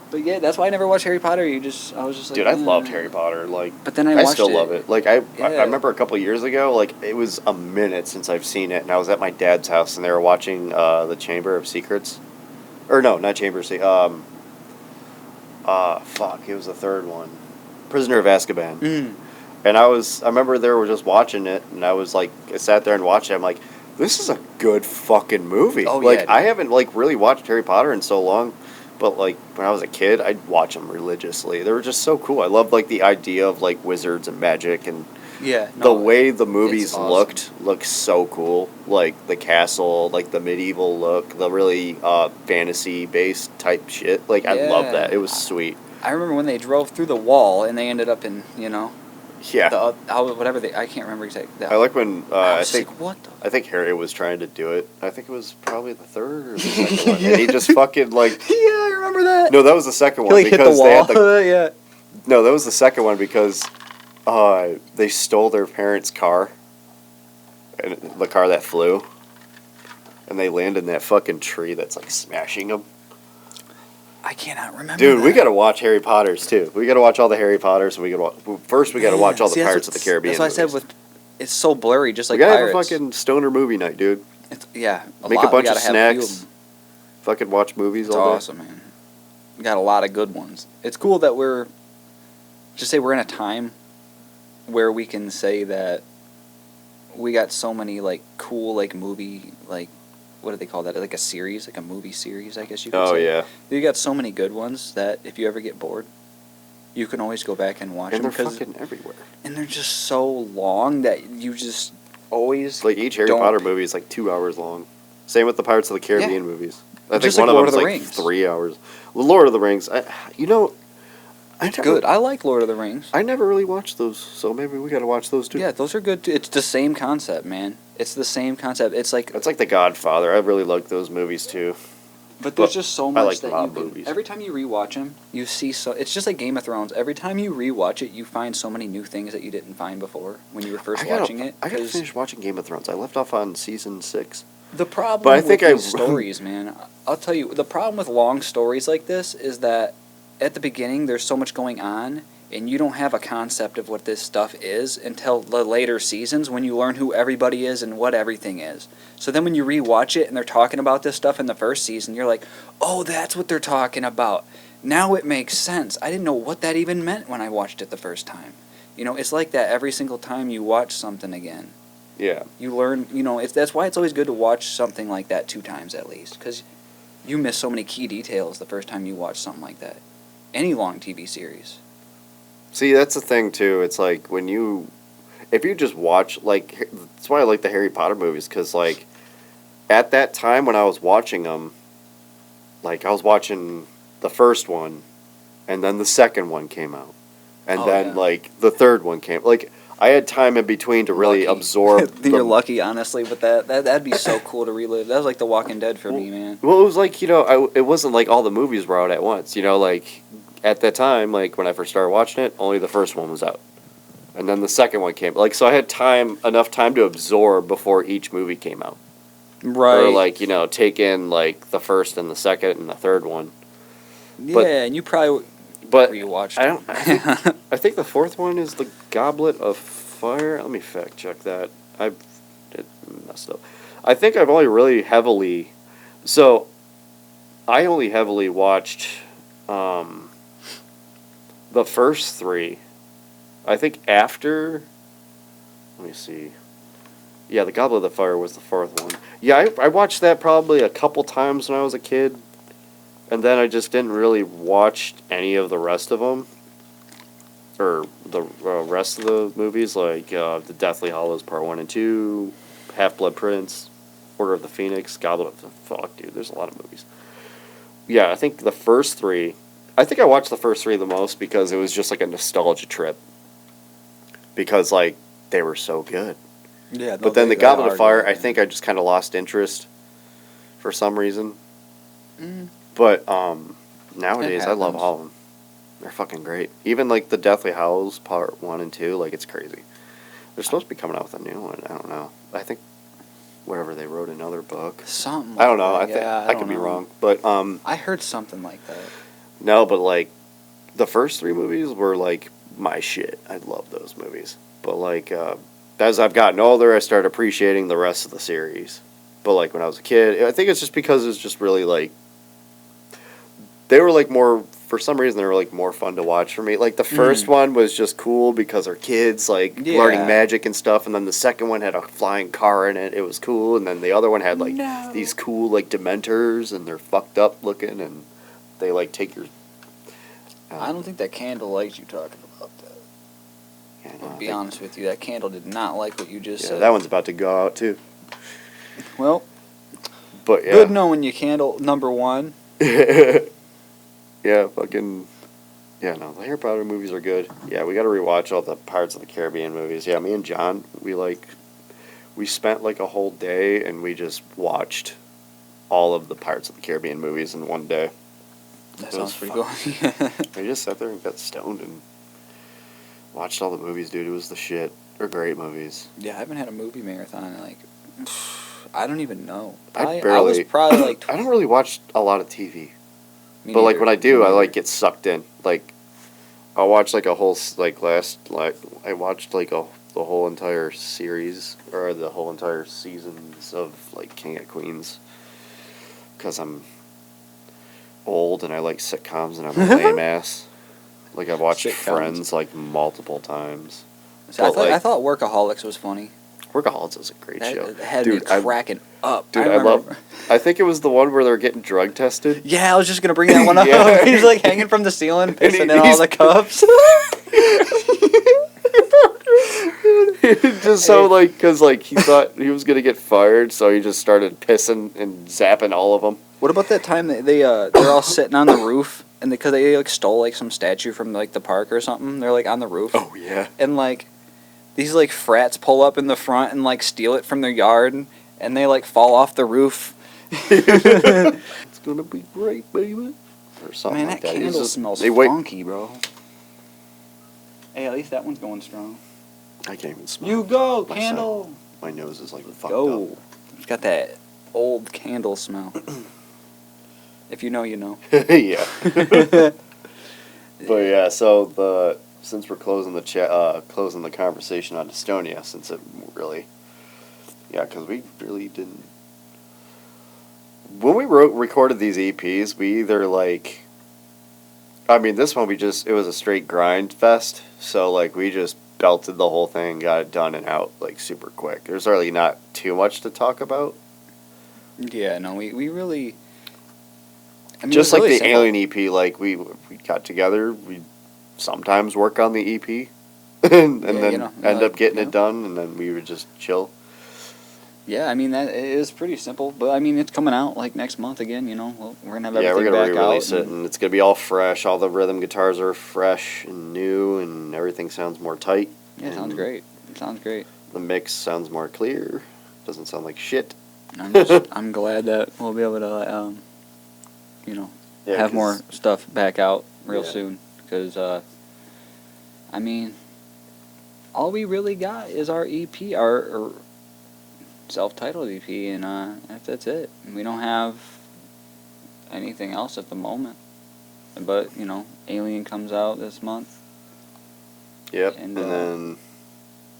Speaker 1: But yeah, that's why I never watched Harry Potter. I was just like,
Speaker 2: Dude, I loved Harry Potter. Like,
Speaker 1: But then I watched
Speaker 2: still
Speaker 1: it.
Speaker 2: love it. Like, I
Speaker 1: Yeah.
Speaker 2: remember a couple years ago, like, it was a minute since I've seen it, and I was at my dad's house, and they were watching the Chamber of Secrets. Or no, not Chamber of Secrets. Fuck, it was the third one. Prisoner of Azkaban. And I remember they were just watching it, and I sat there and watched it. I'm like, this is a good fucking movie.
Speaker 1: Oh,
Speaker 2: like,
Speaker 1: yeah,
Speaker 2: I
Speaker 1: dude.
Speaker 2: haven't really watched Harry Potter in so long, but like when I was a kid, I'd watch them religiously. They were just so cool. I loved like the idea of like wizards and magic, and
Speaker 1: Yeah,
Speaker 2: the
Speaker 1: no,
Speaker 2: way the
Speaker 1: it's
Speaker 2: movies
Speaker 1: awesome.
Speaker 2: looked so cool. Like the castle, like the medieval look, the really fantasy based type shit. Like I love that. It was
Speaker 1: Yeah.
Speaker 2: sweet.
Speaker 1: I remember when they drove through the wall and they ended up in,
Speaker 2: Yeah.
Speaker 1: whatever I can't remember exactly.
Speaker 2: I like when
Speaker 1: I
Speaker 2: I
Speaker 1: was just
Speaker 2: think
Speaker 1: like, what the?
Speaker 2: I think Harry was trying to do it. I think it was probably the third or the second one, and he just fucking like.
Speaker 1: Yeah, I remember that.
Speaker 2: No, that was the second
Speaker 1: He
Speaker 2: one
Speaker 1: like hit the
Speaker 2: because they
Speaker 1: wall.
Speaker 2: had the.
Speaker 1: Yeah.
Speaker 2: No, that was the second one because they stole their parents' car, and the car that flew, and they landed in that fucking tree that's like smashing them.
Speaker 1: I cannot remember.
Speaker 2: Dude, we
Speaker 1: that.
Speaker 2: gotta watch Harry Potters too. We gotta watch all the Harry Potters, and we gotta first we gotta
Speaker 1: Man,
Speaker 2: watch all the
Speaker 1: see, that's
Speaker 2: Pirates of the
Speaker 1: what-
Speaker 2: Caribbean.
Speaker 1: That's why I said
Speaker 2: movies.
Speaker 1: it's so blurry, just like
Speaker 2: we gotta
Speaker 1: Pirates.
Speaker 2: have a fucking stoner movie night, dude.
Speaker 1: Yeah,
Speaker 2: Make
Speaker 1: lot.
Speaker 2: a bunch
Speaker 1: We
Speaker 2: of
Speaker 1: gotta have a few
Speaker 2: snacks.
Speaker 1: them.
Speaker 2: Fucking watch movies
Speaker 1: It's
Speaker 2: all day.
Speaker 1: awesome, man. We got a lot of good ones. It's cool that we're in a time where we can say that we got so many like cool like movie like what do they call that? Like a series, like a movie series, I guess you could
Speaker 2: Oh
Speaker 1: say.
Speaker 2: yeah,
Speaker 1: You got so many good ones that if you ever get bored, you can always go back and watch
Speaker 2: and
Speaker 1: them
Speaker 2: they're fucking everywhere.
Speaker 1: and they're just so long that you just always
Speaker 2: Like each Harry
Speaker 1: don't-
Speaker 2: Potter movie is like 2 hours long. Same with the Pirates of the Caribbean
Speaker 1: Yeah.
Speaker 2: movies. I think
Speaker 1: Just
Speaker 2: one
Speaker 1: like
Speaker 2: of
Speaker 1: Lord
Speaker 2: them
Speaker 1: of
Speaker 2: is
Speaker 1: the
Speaker 2: like
Speaker 1: Rings.
Speaker 2: 3 hours. Lord of the Rings. I never,
Speaker 1: good. I like Lord of the Rings.
Speaker 2: I never really watched those, so maybe we gotta watch those too.
Speaker 1: Yeah, those are good too. It's the same concept, man. It's the same concept. It's like
Speaker 2: It's like The Godfather. I really like those movies too.
Speaker 1: But there's
Speaker 2: But
Speaker 1: just so
Speaker 2: I
Speaker 1: much
Speaker 2: like
Speaker 1: that
Speaker 2: mob
Speaker 1: you can,
Speaker 2: movies.
Speaker 1: every time you rewatch them, you see so. It's just like Game of Thrones. Every time you rewatch it, you find so many new things that you didn't find before when you were first watching it.
Speaker 2: I gotta
Speaker 1: 'cause
Speaker 2: finish watching Game of Thrones. I left off on season 6.
Speaker 1: The problem
Speaker 2: But I think
Speaker 1: with these stories, man, I'll tell you, the problem with long stories like this is that at the beginning there's so much going on, and you don't have a concept of what this stuff is until the later seasons when you learn who everybody is and what everything is. So then when you rewatch it and they're talking about this stuff in the first season, you're like, oh, that's what they're talking about. Now it makes sense. I didn't know what that even meant when I watched it the first time. It's like that every single time you watch something again.
Speaker 2: Yeah.
Speaker 1: You learn, that's why it's always good to watch something like that 2 times at least, because you miss so many key details the first time you watch something like that. Any long TV series.
Speaker 2: See, that's the thing too. It's like if you just watch, like, that's why I like the Harry Potter movies, because like at that time when I was watching them, like I was watching the first one, and then the second one came out, and
Speaker 1: Oh,
Speaker 2: then
Speaker 1: yeah.
Speaker 2: like the third one came. Like I had time in between to really
Speaker 1: Lucky.
Speaker 2: absorb.
Speaker 1: You're lucky, honestly, but that'd be so cool to relive. That was like The Walking Dead for
Speaker 2: Well,
Speaker 1: me, man.
Speaker 2: Well, it was like it wasn't like all the movies were out at once. Like at that time, like when I first started watching it, only the first one was out, and then the second one came. Like so, I had enough time to absorb before each movie came out,
Speaker 1: Right.
Speaker 2: or like take in like the first and the second and the third one.
Speaker 1: Yeah, and you probably
Speaker 2: But
Speaker 1: rewatched
Speaker 2: I don't.
Speaker 1: it.
Speaker 2: I think the fourth one is the Goblet of Fire. Let me fact check that. It messed up. I think I've only really heavily. So, I only heavily watched the first 3. I think after. Let me see. Yeah, the Goblet of Fire was the 4th one. Yeah, I watched that probably a couple times when I was a kid. And then I just didn't really watch any of the rest of them. Or the rest of the movies, like The Deathly Hallows Part 1 and 2, Half-Blood Prince, Order of the Phoenix, Goblet of the... Fuck, dude, there's a lot of movies. Yeah, I think the first 3... I think I watched the first 3 the most because it was just like a nostalgia trip. Because, like, they were so good.
Speaker 1: Yeah,
Speaker 2: But then the Goblet of Fire, I think I just kind of lost interest for some reason.
Speaker 1: Mm.
Speaker 2: But nowadays, I love
Speaker 1: happens.
Speaker 2: all of them. They're fucking great. Even like the Deathly Hallows Part 1 and 2, like it's crazy. They're supposed to be coming out with a new one. I don't know. I think whatever they wrote another book.
Speaker 1: Something.
Speaker 2: I don't know.
Speaker 1: Like
Speaker 2: I think
Speaker 1: that.
Speaker 2: I could be wrong, but
Speaker 1: I heard something like that.
Speaker 2: no, but like the first 3 movies were like my shit. I love those movies. But like as I've gotten older, I started appreciating the rest of the series. But like when I was a kid, I think it's just because it's just really like they were like more for some reason they were like more fun to watch for me. Like the first one was just cool because our kids like learning magic and stuff, and then the second one had a flying car in it. It was cool, and then the other one had like these cool like Dementors, and they're fucked up looking, and they like take your.
Speaker 1: I don't think that candle likes you talking about that.
Speaker 2: Yeah, no,
Speaker 1: I'll be honest with you, that candle did not like what you just said.
Speaker 2: That one's about to go out too.
Speaker 1: Well,
Speaker 2: but yeah.
Speaker 1: Good knowing you, candle number 1.
Speaker 2: Yeah, fucking. Yeah, no, the Harry Potter movies are good. Yeah, we got to rewatch all the Pirates of the Caribbean movies. Yeah, me and John, we spent like a whole day and we just watched all of the Pirates of the Caribbean movies in one day.
Speaker 1: That sounds pretty cool.
Speaker 2: We just sat there and got stoned and watched all the movies, dude. It was the shit. They're great movies.
Speaker 1: Yeah, I haven't had a movie marathon in like, I don't even know.
Speaker 2: I
Speaker 1: was probably like.
Speaker 2: I don't really watch a lot of TV.
Speaker 1: Me
Speaker 2: But like
Speaker 1: neither.
Speaker 2: when I do, I like get sucked in. Like I'll watch like a whole I watched like the whole entire series or the whole entire seasons of like King of Queens because I'm old and I like sitcoms and I'm a lame ass. Like I've watched
Speaker 1: Sitcoms.
Speaker 2: Friends like multiple times.
Speaker 1: So I thought Workaholics was funny.
Speaker 2: Workaholics is a great show.
Speaker 1: That had
Speaker 2: Dude,
Speaker 1: me cracking up.
Speaker 2: Dude, I think it was the one where they're getting drug tested.
Speaker 1: Yeah, I was just gonna bring that one up.
Speaker 2: Yeah.
Speaker 1: He's like hanging from the ceiling, pissing in all
Speaker 2: he's-
Speaker 1: the cups.
Speaker 2: Just so like, cause like he thought he was gonna get fired, so he just started pissing and zapping all of them.
Speaker 1: What about that time they're all sitting on the roof and because they like stole like some statue from like the park or something? They're like on the roof.
Speaker 2: Oh yeah.
Speaker 1: And like these like frats pull up in the front and like steal it from their yard and they like fall off the roof.
Speaker 2: It's gonna be great, baby. Or something
Speaker 1: Man,
Speaker 2: like
Speaker 1: that
Speaker 2: that.
Speaker 1: candle
Speaker 2: It's
Speaker 1: smells
Speaker 2: they wait-
Speaker 1: funky, bro. Hey, at least that one's going strong.
Speaker 2: I can't even smell.
Speaker 1: You go,
Speaker 2: myself.
Speaker 1: candle.
Speaker 2: My nose is like fucked
Speaker 1: Go.
Speaker 2: up.
Speaker 1: It's got that old candle smell. If you know, you know.
Speaker 2: Yeah. But yeah, so since we're closing the conversation on Dystonia, since it really, because we really didn't. When we recorded these EPs, we either like. I mean, this one it was a straight grind fest, so like we just belted the whole thing, got it done and out like super quick. There's really not too much to talk about.
Speaker 1: Yeah, no, we really. I mean,
Speaker 2: Just
Speaker 1: it was
Speaker 2: like
Speaker 1: really
Speaker 2: the
Speaker 1: simple.
Speaker 2: Alien EP, like we got together, we sometimes work on the EP, and then end up getting it done, and then we would just chill.
Speaker 1: Yeah, I mean that it is pretty simple, but I mean it's coming out like next month again. We're gonna have everything
Speaker 2: Yeah, we're gonna
Speaker 1: back
Speaker 2: re-release
Speaker 1: out.
Speaker 2: it, and it's gonna be all fresh. All the rhythm guitars are fresh and new, and everything sounds more tight.
Speaker 1: Yeah, it sounds great. It sounds great.
Speaker 2: The mix sounds more clear. Doesn't sound like shit.
Speaker 1: I'm glad that we'll be able to,
Speaker 2: Yeah,
Speaker 1: have
Speaker 2: 'cause-
Speaker 1: more stuff back out real
Speaker 2: Yeah.
Speaker 1: soon. Because, I mean, all we really got is our EP, our self-titled EP, and that's it. We don't have anything else at the moment. But, Alien comes out this month.
Speaker 2: Yep,
Speaker 1: And,
Speaker 2: and then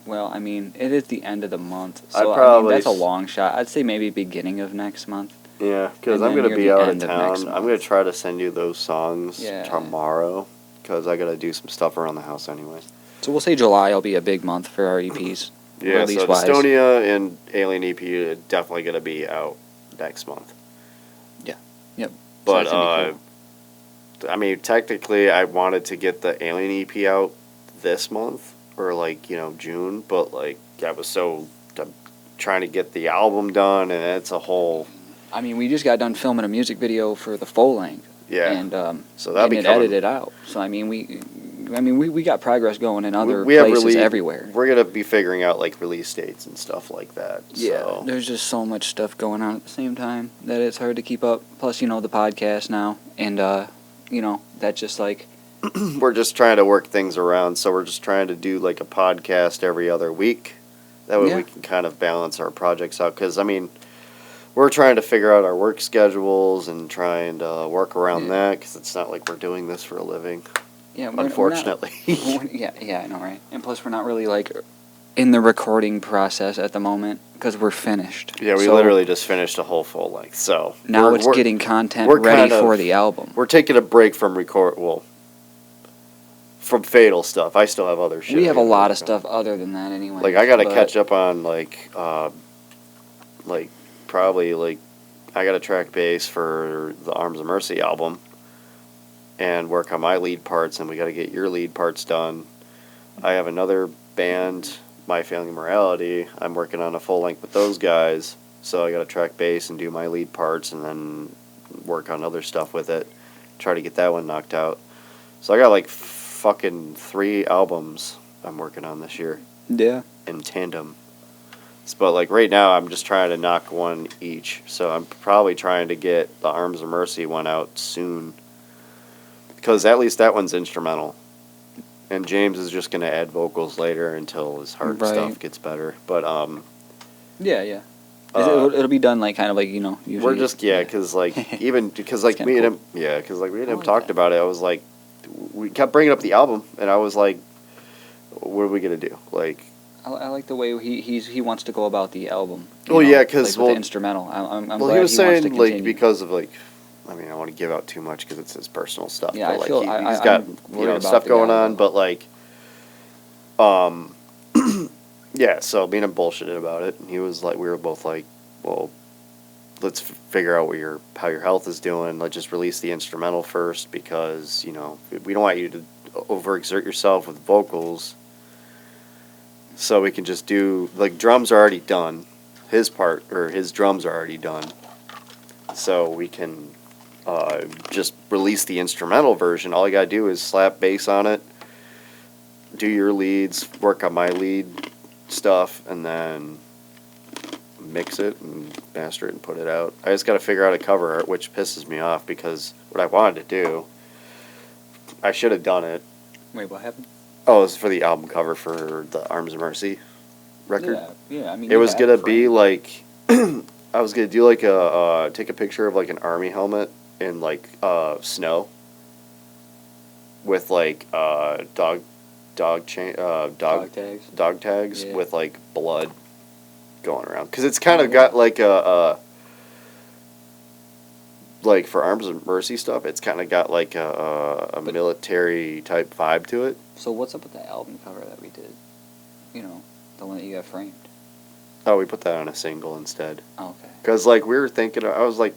Speaker 1: Well, I mean, it is the end of the month,
Speaker 2: I'd
Speaker 1: so
Speaker 2: probably
Speaker 1: that's a long shot. I'd say maybe beginning of next month.
Speaker 2: yeah, because
Speaker 1: and
Speaker 2: I'm
Speaker 1: then
Speaker 2: gonna
Speaker 1: near
Speaker 2: be
Speaker 1: the
Speaker 2: out of
Speaker 1: end of next
Speaker 2: town. I'm
Speaker 1: month.
Speaker 2: gonna try to send you those songs
Speaker 1: Yeah.
Speaker 2: tomorrow, because I gotta do some stuff around the house anyways.
Speaker 1: So we'll say July will be a big month for our EPs.
Speaker 2: Yeah, so
Speaker 1: release-wise.
Speaker 2: Dystonia and Alien EP are definitely gonna be out next month.
Speaker 1: Yep.
Speaker 2: But
Speaker 1: So that's gonna be
Speaker 2: I mean, technically, I wanted to get the Alien EP out this month or like June, but like I was I'm trying to get the album done, and it's a whole
Speaker 1: cool. I mean, we just got done filming a music video for the full length.
Speaker 2: yeah.
Speaker 1: And
Speaker 2: So that'll be
Speaker 1: it
Speaker 2: coming.
Speaker 1: edited out. So I mean, we got progress going in other
Speaker 2: We have
Speaker 1: places everywhere.
Speaker 2: We're gonna be figuring out like release dates and stuff like that.
Speaker 1: Yeah,
Speaker 2: So.
Speaker 1: there's just so much stuff going on at the same time that it's hard to keep up. Plus, the podcast now, and that's just like
Speaker 2: We're just trying to work things around, so we're just trying to do like a podcast every other week. That way we can kind of balance our projects out. Because, I mean, we're trying to figure out our work schedules and trying to work around that, because it's not like we're doing this for a living.
Speaker 1: yeah,
Speaker 2: Unfortunately.
Speaker 1: yeah, I know, right? And plus, we're not really like in the recording process at the moment because we're finished.
Speaker 2: Yeah, we
Speaker 1: So
Speaker 2: literally just finished a whole full length. So
Speaker 1: now it's getting content
Speaker 2: we're
Speaker 1: ready
Speaker 2: kind of-
Speaker 1: for the album.
Speaker 2: We're taking a break from from Fatal stuff. I still have other shit.
Speaker 1: We have a
Speaker 2: I gotta
Speaker 1: lot
Speaker 2: work
Speaker 1: of stuff other than that anyway.
Speaker 2: Like I gotta
Speaker 1: but-
Speaker 2: catch up on probably I gotta track bass for the Arms of Mercy album and work on my lead parts, and we gotta get your lead parts done. I have another band, My Failing Morality. I'm working on a full length with those guys, so I gotta track bass and do my lead parts and then work on other stuff with it. Try to get that one knocked out. So I got like fucking 3 albums I'm working on this year.
Speaker 1: Yeah.
Speaker 2: In tandem. But like right now I'm just trying to knock one each. So I'm probably trying to get the Arms of Mercy one out soon. Because at least that one's instrumental. And James is just going to add vocals later until his heart stuff gets better. But
Speaker 1: Yeah. It'll be done like kind of like, you know, usually.
Speaker 2: we're just because like even because like me and him talked about it. I was like, we kept bringing up the album, and I was like, what are we gonna do? Like,
Speaker 1: I like the way he wants to go about the album.
Speaker 2: Well, yeah, 'cause,
Speaker 1: with the instrumental. I'm glad
Speaker 2: he was
Speaker 1: he wants to
Speaker 2: saying
Speaker 1: continue.
Speaker 2: because of I don't want to give out too much because it's his personal stuff.
Speaker 1: Yeah,
Speaker 2: but
Speaker 1: I feel
Speaker 2: he's got
Speaker 1: I'm worried about
Speaker 2: stuff
Speaker 1: the
Speaker 2: going
Speaker 1: guy,
Speaker 2: on, but yeah. So being bullshitted about it, and he was like, we were both like, well, let's figure out how your health is doing. Let's just release the instrumental first because we don't want you to overexert yourself with vocals. So we can just do drums are already done. His drums are already done. So we can just release the instrumental version. All you gotta do is slap bass on it, do your leads, work on my lead stuff, and then mix it and master it and put it out. I just gotta figure out a cover art, which pisses me off because what I wanted to do, I should have done it.
Speaker 1: Wait, what happened?
Speaker 2: Oh, it was for the album cover for the Arms of Mercy record.
Speaker 1: Yeah. I mean,
Speaker 2: It was gonna be like, I was gonna do take a picture of an army helmet in snow with dog tags
Speaker 1: Yeah.
Speaker 2: with blood going around because it's kind of got for Arms of Mercy stuff, it's kind of got a military type vibe to it.
Speaker 1: So what's up with that album cover that we did? You know, the one that you got framed.
Speaker 2: Oh, we put that on a single instead.
Speaker 1: Oh, okay.
Speaker 2: Because we were thinking, I was like,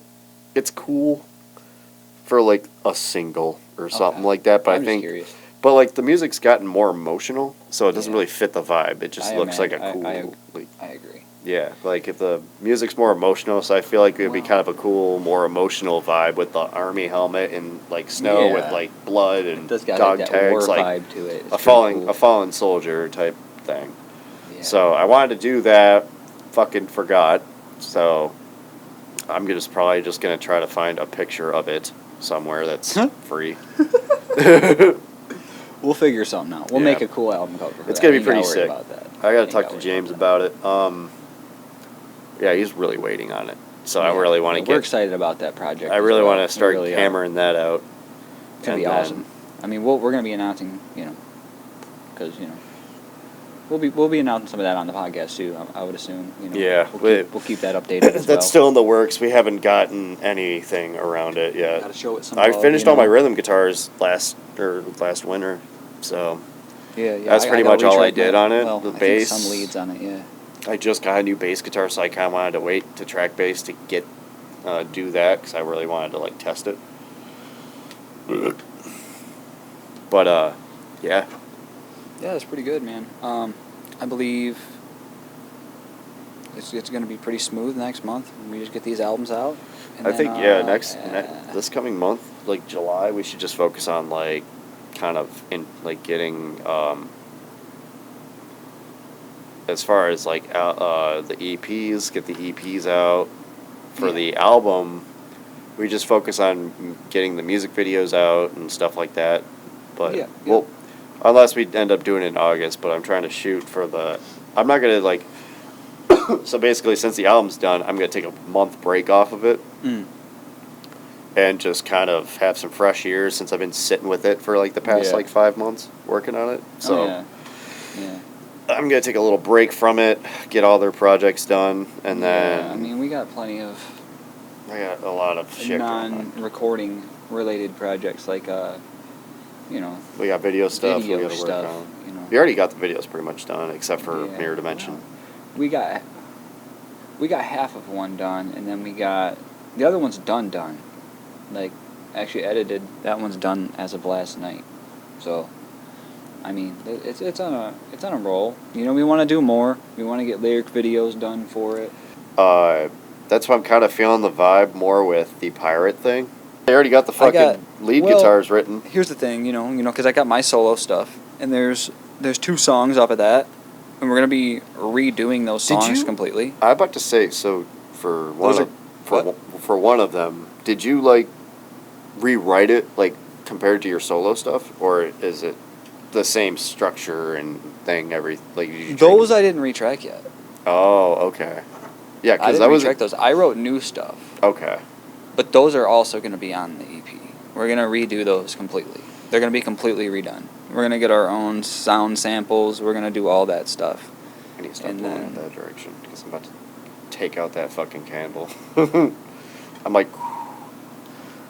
Speaker 2: it's cool for a single or something like that. But
Speaker 1: I'm
Speaker 2: I think,
Speaker 1: just curious.
Speaker 2: but the music's gotten more emotional, so it doesn't
Speaker 1: Yeah.
Speaker 2: really fit the vibe. It just looks like a cool.
Speaker 1: I agree.
Speaker 2: Yeah, if the music's more emotional, so I feel like it would be kind of a cool, more emotional vibe with the army helmet and snow
Speaker 1: Yeah.
Speaker 2: with blood and
Speaker 1: It's got
Speaker 2: dog
Speaker 1: that
Speaker 2: tags,
Speaker 1: war vibe to it. It's
Speaker 2: a
Speaker 1: pretty cool.
Speaker 2: fallen soldier type thing.
Speaker 1: Yeah.
Speaker 2: So I wanted to do that, fucking forgot. So I'm probably just gonna try to find a picture of it somewhere that's free.
Speaker 1: We'll figure something out. We'll
Speaker 2: Yeah.
Speaker 1: make a cool album cover. For
Speaker 2: It's
Speaker 1: that.
Speaker 2: gonna be
Speaker 1: You gotta
Speaker 2: pretty
Speaker 1: worry
Speaker 2: sick.
Speaker 1: About that.
Speaker 2: I gotta
Speaker 1: You
Speaker 2: talk to
Speaker 1: worry
Speaker 2: James
Speaker 1: about
Speaker 2: about it. Yeah, he's really waiting on it. So I
Speaker 1: Yeah.
Speaker 2: really want to
Speaker 1: We're
Speaker 2: get.
Speaker 1: excited about that project.
Speaker 2: I
Speaker 1: as
Speaker 2: really
Speaker 1: well.
Speaker 2: want to start
Speaker 1: We really are.
Speaker 2: hammering that out.
Speaker 1: It's gonna be
Speaker 2: And then-
Speaker 1: awesome. I mean, we're gonna be announcing, because we'll be announcing some of that on the podcast too. I would assume.
Speaker 2: Yeah,
Speaker 1: we'll keep that updated as well.
Speaker 2: That's still in the works. We haven't gotten anything around it yet.
Speaker 1: Gotta show it some.
Speaker 2: I
Speaker 1: love,
Speaker 2: finished all my rhythm guitars last winter, so
Speaker 1: Yeah.
Speaker 2: That's pretty much all I did on it. The
Speaker 1: I think
Speaker 2: bass.
Speaker 1: some leads on it. Yeah.
Speaker 2: I just got a new bass guitar, so I kind of wanted to wait to track bass to do that because I really wanted to test it. But yeah.
Speaker 1: Yeah, that's pretty good, man. I believe it's going to be pretty smooth next month. We just get these albums out. And
Speaker 2: I
Speaker 1: then,
Speaker 2: think this coming month, July, we should just focus on kind of in getting as far as the EPs, get the EPs out for the album. We just focus on getting the music videos out and stuff like that. But well, unless we end up doing it in August, but I'm trying to shoot for I'm not gonna so basically, since the album's done, I'm gonna take a month break off of it. And just kind of have some fresh ears since I've been sitting with it for the past 5 months working on it. So
Speaker 1: yeah.
Speaker 2: I'm gonna take a little break from it, get all their projects done, and then
Speaker 1: Yeah, I mean, we got plenty of
Speaker 2: I got a lot of shit going on.
Speaker 1: non-recording related projects like you know,
Speaker 2: We got video stuff we
Speaker 1: video
Speaker 2: gotta work
Speaker 1: stuff.
Speaker 2: on.
Speaker 1: You know,
Speaker 2: We already got the videos pretty much done, except for
Speaker 1: Yeah,
Speaker 2: Mirror Dimension.
Speaker 1: well, we got half of one done, and then we got the other one's done. Like, actually edited. That one's done as of last night. So, I mean, it's on a roll. You know, we want to do more. We want to get lyric videos done for it.
Speaker 2: That's why I'm kind of feeling the vibe more with the pirate thing. They already got the fucking lead guitars written.
Speaker 1: Here's the thing, you know, because I got my solo stuff, and there's 2 songs off of that, and we're gonna be redoing those songs completely.
Speaker 2: I'm about to say, so for one for one of them, did you like rewrite it like compared to your solo stuff, or is it the same structure and thing?
Speaker 1: Those I didn't retrack yet.
Speaker 2: Oh, okay. Yeah,
Speaker 1: I
Speaker 2: because
Speaker 1: didn't retrack those. I wrote new stuff.
Speaker 2: Okay.
Speaker 1: But those are also going to be on the EP. We're going to redo those completely. They're going to be completely redone. We're going to get our own sound samples. We're going to do all that stuff.
Speaker 2: I need to start blowing in that direction because I'm about to take out that fucking candle. I'm like...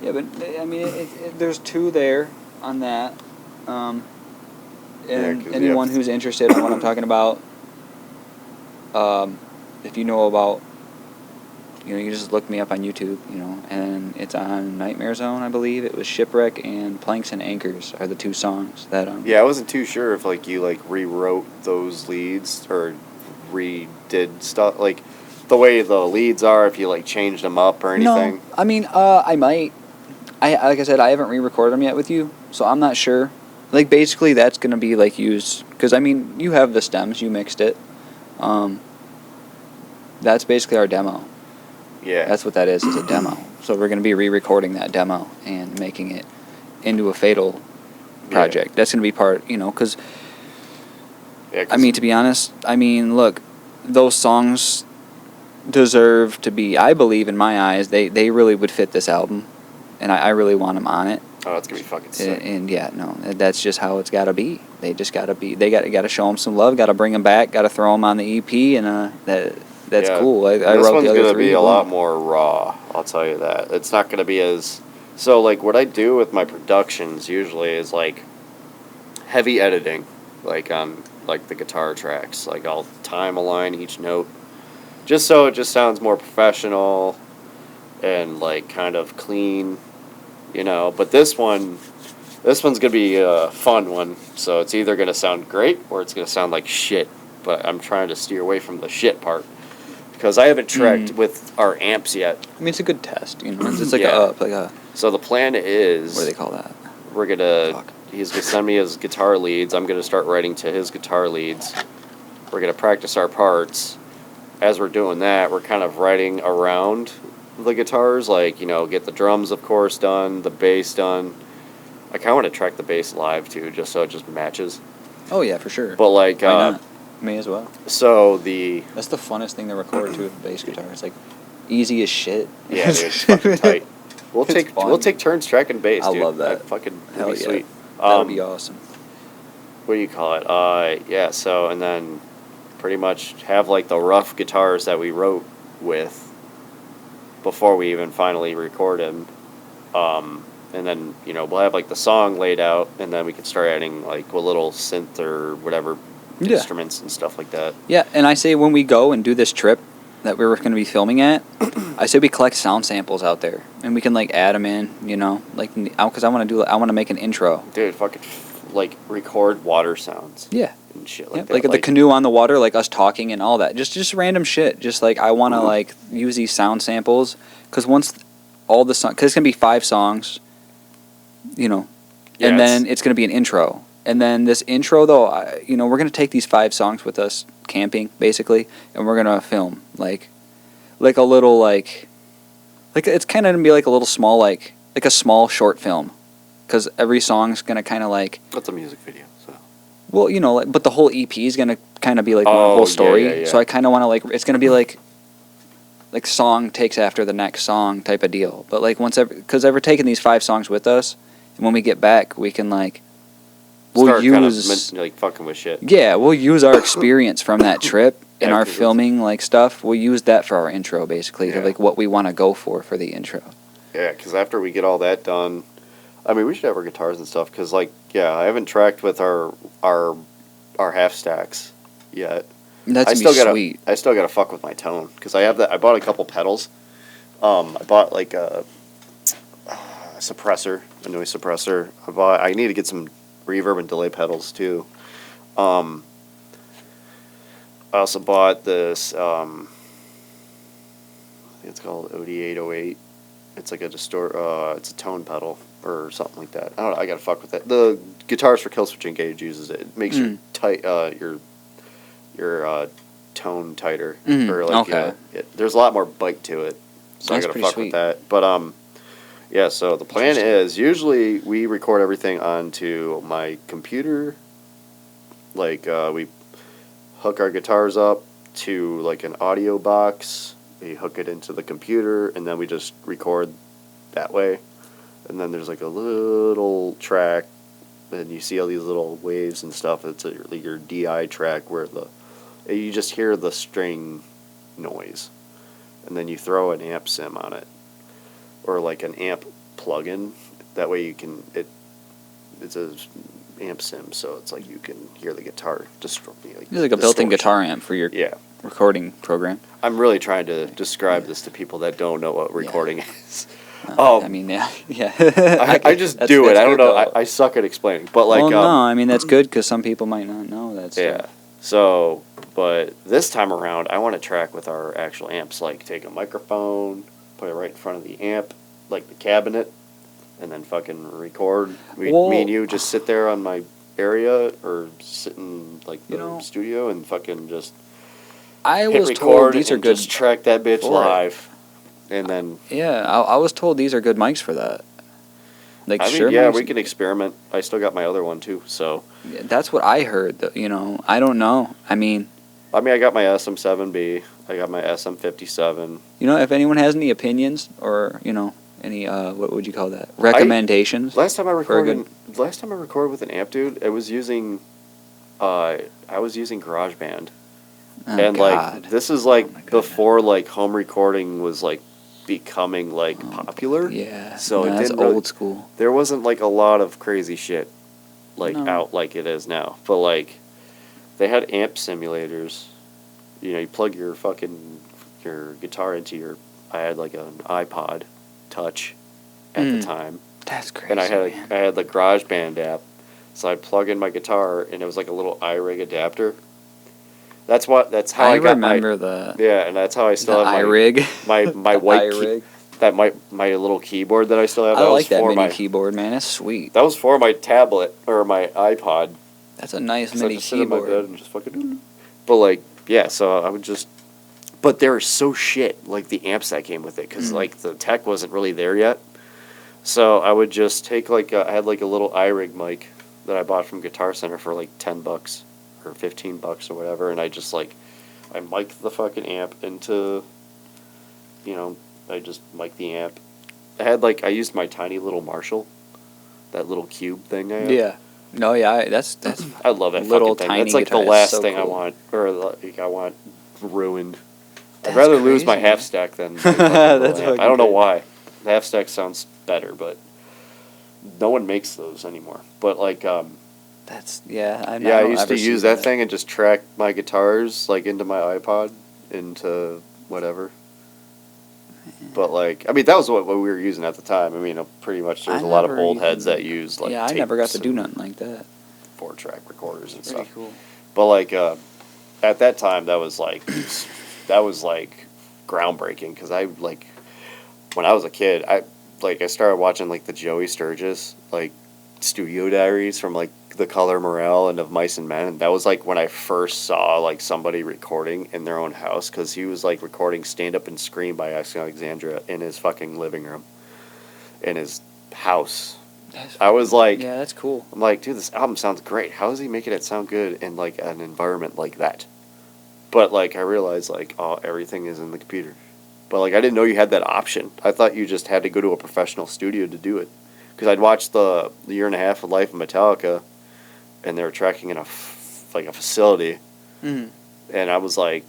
Speaker 1: Yeah, but, I mean, there's 2 there on that. And anyone who's interested in what I'm talking about, if you know about... You know, you just look me up on YouTube, you know, and it's on Nightmare Zone, I believe. It was Shipwreck and Planks and Anchors are the 2 songs that
Speaker 2: Yeah, I wasn't too sure if like you like rewrote those leads or redid stuff like the way the leads are, if you like changed them up or anything.
Speaker 1: No, I mean, I might. Like I said, I haven't re-recorded them yet with you, so I'm not sure. Like basically, that's gonna be like used because I mean, you have the stems, you mixed it. That's basically our demo.
Speaker 2: Yeah.
Speaker 1: That's what that is a demo. So we're going to be re-recording that demo and making it into a Fatal project. Yeah. That's going to be part, you know, because, I mean, to be honest, I mean, look, those songs deserve to be, I believe in my eyes, they really would fit this album, and I really want them on it.
Speaker 2: Oh, it's going to be fucking sick.
Speaker 1: And yeah, no, that's just how it's got to be. They just got to be, they got to show them some love, got to bring them back, got to throw them on the EP, and that's cool. I
Speaker 2: this
Speaker 1: wrote
Speaker 2: one's
Speaker 1: the other
Speaker 2: going to
Speaker 1: 3.
Speaker 2: be a lot more raw, I'll tell you that. It's not going to be as... So, like, what I do with my productions usually is, like, heavy editing, like, on, like, the guitar tracks. Like, I'll time align each note, just so it just sounds more professional and, like, kind of clean, you know. But this one's going to be a fun one, so it's either going to sound great or it's going to sound like shit. But I'm trying to steer away from the shit part. Because I haven't tracked with our amps yet.
Speaker 1: I mean, it's a good test, you know. It's like
Speaker 2: So the plan is...
Speaker 1: What do they call that?
Speaker 2: We're going to... He's going to send me his guitar leads. I'm going to start writing to his guitar leads. We're going to practice our parts. As we're doing that, we're kind of writing around the guitars. Like, you know, get the drums, of course, done. The bass done. I kind of want to track the bass live, too, just so it just matches.
Speaker 1: Oh, yeah, for sure.
Speaker 2: But, like...
Speaker 1: Why not? Me as well.
Speaker 2: So
Speaker 1: that's the funnest thing to record too with the bass guitar. It's like easy as shit.
Speaker 2: Yeah, dude, it's fucking tight. We'll take turns tracking bass, dude.
Speaker 1: I love that.
Speaker 2: Fucking
Speaker 1: hell yeah.
Speaker 2: Sweet.
Speaker 1: That would be awesome.
Speaker 2: What do you call it? Yeah. So and then pretty much have like the rough guitars that we wrote with before we even finally record them. And then you know we'll have like the song laid out, and then we can start adding like a little synth or whatever. Instruments and stuff like that. Yeah,
Speaker 1: and I say when we go and do this trip that we were going to be filming at, I say we collect sound samples out there and we can like add them in, you know, like because I want to make an intro.
Speaker 2: Dude, fucking like record water sounds.
Speaker 1: Yeah.
Speaker 2: And shit like that.
Speaker 1: Like the canoe on the water, like us talking and all that. Just random shit. Just like I want to like use these sound samples because once all the songs, because it's gonna be 5 songs, you know, and then it's gonna be an intro. And then this intro, though, you know, we're going to take these 5 songs with us camping, basically, and we're going to film, like a little, like it's kind of going to be like a little small, like a small short film. Because every song's going to kind of like...
Speaker 2: That's a music video, so...
Speaker 1: Well, you know, but the whole EP is going to kind of be like one whole story. Yeah. So I kind of want to, like, it's going to be like song takes after the next song type of deal. But, like, because we're taking these 5 songs with us, and when we get back, we can, like... we'll
Speaker 2: start
Speaker 1: use
Speaker 2: kind of like fucking with shit.
Speaker 1: yeah, we'll use our experience from that trip in
Speaker 2: Yeah,
Speaker 1: our
Speaker 2: 'cause
Speaker 1: filming like stuff. We'll use that for our intro, basically, to
Speaker 2: Yeah.
Speaker 1: like what we want to go for the intro.
Speaker 2: Yeah, because after we get all that done, I mean, we should have our guitars and stuff. Because like, yeah, I haven't tracked with our half stacks yet.
Speaker 1: That's
Speaker 2: I
Speaker 1: gonna
Speaker 2: still
Speaker 1: be
Speaker 2: gotta,
Speaker 1: sweet.
Speaker 2: I still gotta fuck with my tone because I have that. I bought a couple pedals. I bought like a suppressor, a noise suppressor. I need to get some reverb and delay pedals too. I also bought this. I think it's called OD808. It's like it's a tone pedal or something like that. I don't know. I gotta fuck with it. The Guitars for Killswitch Engage uses it. It makes your tone tighter. Or like
Speaker 1: okay.
Speaker 2: there's a lot more bite to it. So
Speaker 1: That's
Speaker 2: I gotta
Speaker 1: pretty
Speaker 2: fuck
Speaker 1: sweet.
Speaker 2: with that. But yeah. So the plan is usually we record everything onto my computer. Like we hook our guitars up to like an audio box. We hook it into the computer, and then we just record that way. And then there's like a little track, and you see all these little waves and stuff. It's your DI track where you just hear the string noise, and then you throw an amp sim on it, or like an amp plug-in. That way you can it's a amp sim, so it's like you can hear the guitar
Speaker 1: It's like a built-in guitar amp for your recording program.
Speaker 2: I'm really trying to describe this to people that don't know what recording is.
Speaker 1: I mean, yeah.
Speaker 2: I just do it. I don't know. I suck at explaining, but like.
Speaker 1: Well, no, I mean that's good because some people might not know that stuff.
Speaker 2: Yeah. So, but this time around, I want to track with our actual amps. Like, take a microphone, put it right in front of the amp, like the cabinet, and then fucking record. Me and you just sit there on my area or sit in like the studio and fucking just.
Speaker 1: I was told these are good.
Speaker 2: Just track that bitch live, and then.
Speaker 1: Yeah, I was told these are good mics for that. Like,
Speaker 2: I mean, yeah, we can experiment. I still got my other one too, so.
Speaker 1: Yeah, that's what I heard. I don't know. I mean,
Speaker 2: I got my SM7B. I got my SM57.
Speaker 1: If anyone has any opinions or any what would you call that? Recommendations.
Speaker 2: Last time I recorded with an amp, dude, I was using GarageBand.
Speaker 1: Oh,
Speaker 2: and
Speaker 1: God.
Speaker 2: like this is like before like home recording was like becoming like popular.
Speaker 1: Yeah.
Speaker 2: So
Speaker 1: that's old school.
Speaker 2: There wasn't like a lot of crazy shit out like it is now. But like they had amp simulators. You plug your guitar into I had like an iPod Touch at the time.
Speaker 1: That's crazy.
Speaker 2: And I had the GarageBand app. So I'd plug in my guitar and it was like a little iRig adapter. That's how I got
Speaker 1: remember the
Speaker 2: and that's how I still have
Speaker 1: iRig.
Speaker 2: my white iRig. My little keyboard that I still have.
Speaker 1: I like that mini keyboard, man. That's sweet.
Speaker 2: That was for my tablet or my iPod.
Speaker 1: That's a nice mini
Speaker 2: I just
Speaker 1: keyboard.
Speaker 2: sit in my bed and just fucking. But like so I would just. But they're so shit like the amps that came with it because like the tech wasn't really there yet. So I would just take I had like a little iRig mic that I bought from Guitar Center for like $10 or $15 or whatever, and I just I mic'd the fucking amp into, I just mic'd the amp. I used my tiny little Marshall, that little cube thing I have.
Speaker 1: Yeah. No, yeah, that's.
Speaker 2: I love that
Speaker 1: little
Speaker 2: fucking thing.
Speaker 1: tiny
Speaker 2: That's like the
Speaker 1: guitar.
Speaker 2: last
Speaker 1: So
Speaker 2: thing
Speaker 1: cool.
Speaker 2: I want, or like I want ruined.
Speaker 1: That's
Speaker 2: I'd rather lose my
Speaker 1: crazy,
Speaker 2: half
Speaker 1: man.
Speaker 2: stack than.
Speaker 1: That's
Speaker 2: I don't know why. The half stack sounds better, but no one makes those anymore. But
Speaker 1: That's I
Speaker 2: used to use that thing and just track my guitars into my iPod into whatever. But that was what we were using at the time. Pretty much there's a lot of old heads that used
Speaker 1: I never got to do nothing like that.
Speaker 2: 4-track recorders and
Speaker 1: Pretty
Speaker 2: stuff.
Speaker 1: cool.
Speaker 2: But at that time that was groundbreaking because when I was a kid I started watching the Joey Sturgis studio diaries from The Color Morale and Of Mice and Men, and that was when I first saw somebody recording in their own house because he was recording Stand Up and Scream by Alexandria in his fucking living room in his house. I was
Speaker 1: yeah, that's cool.
Speaker 2: I'm dude, this album sounds great. How is he making it sound good in an environment like that? But I realized everything is in the computer. But I didn't know you had that option. I thought you just had to go to a professional studio to do it. Because I'd watched the year and a half of Life of Metallica, and they were tracking in a facility,
Speaker 1: Mm.
Speaker 2: and I was like,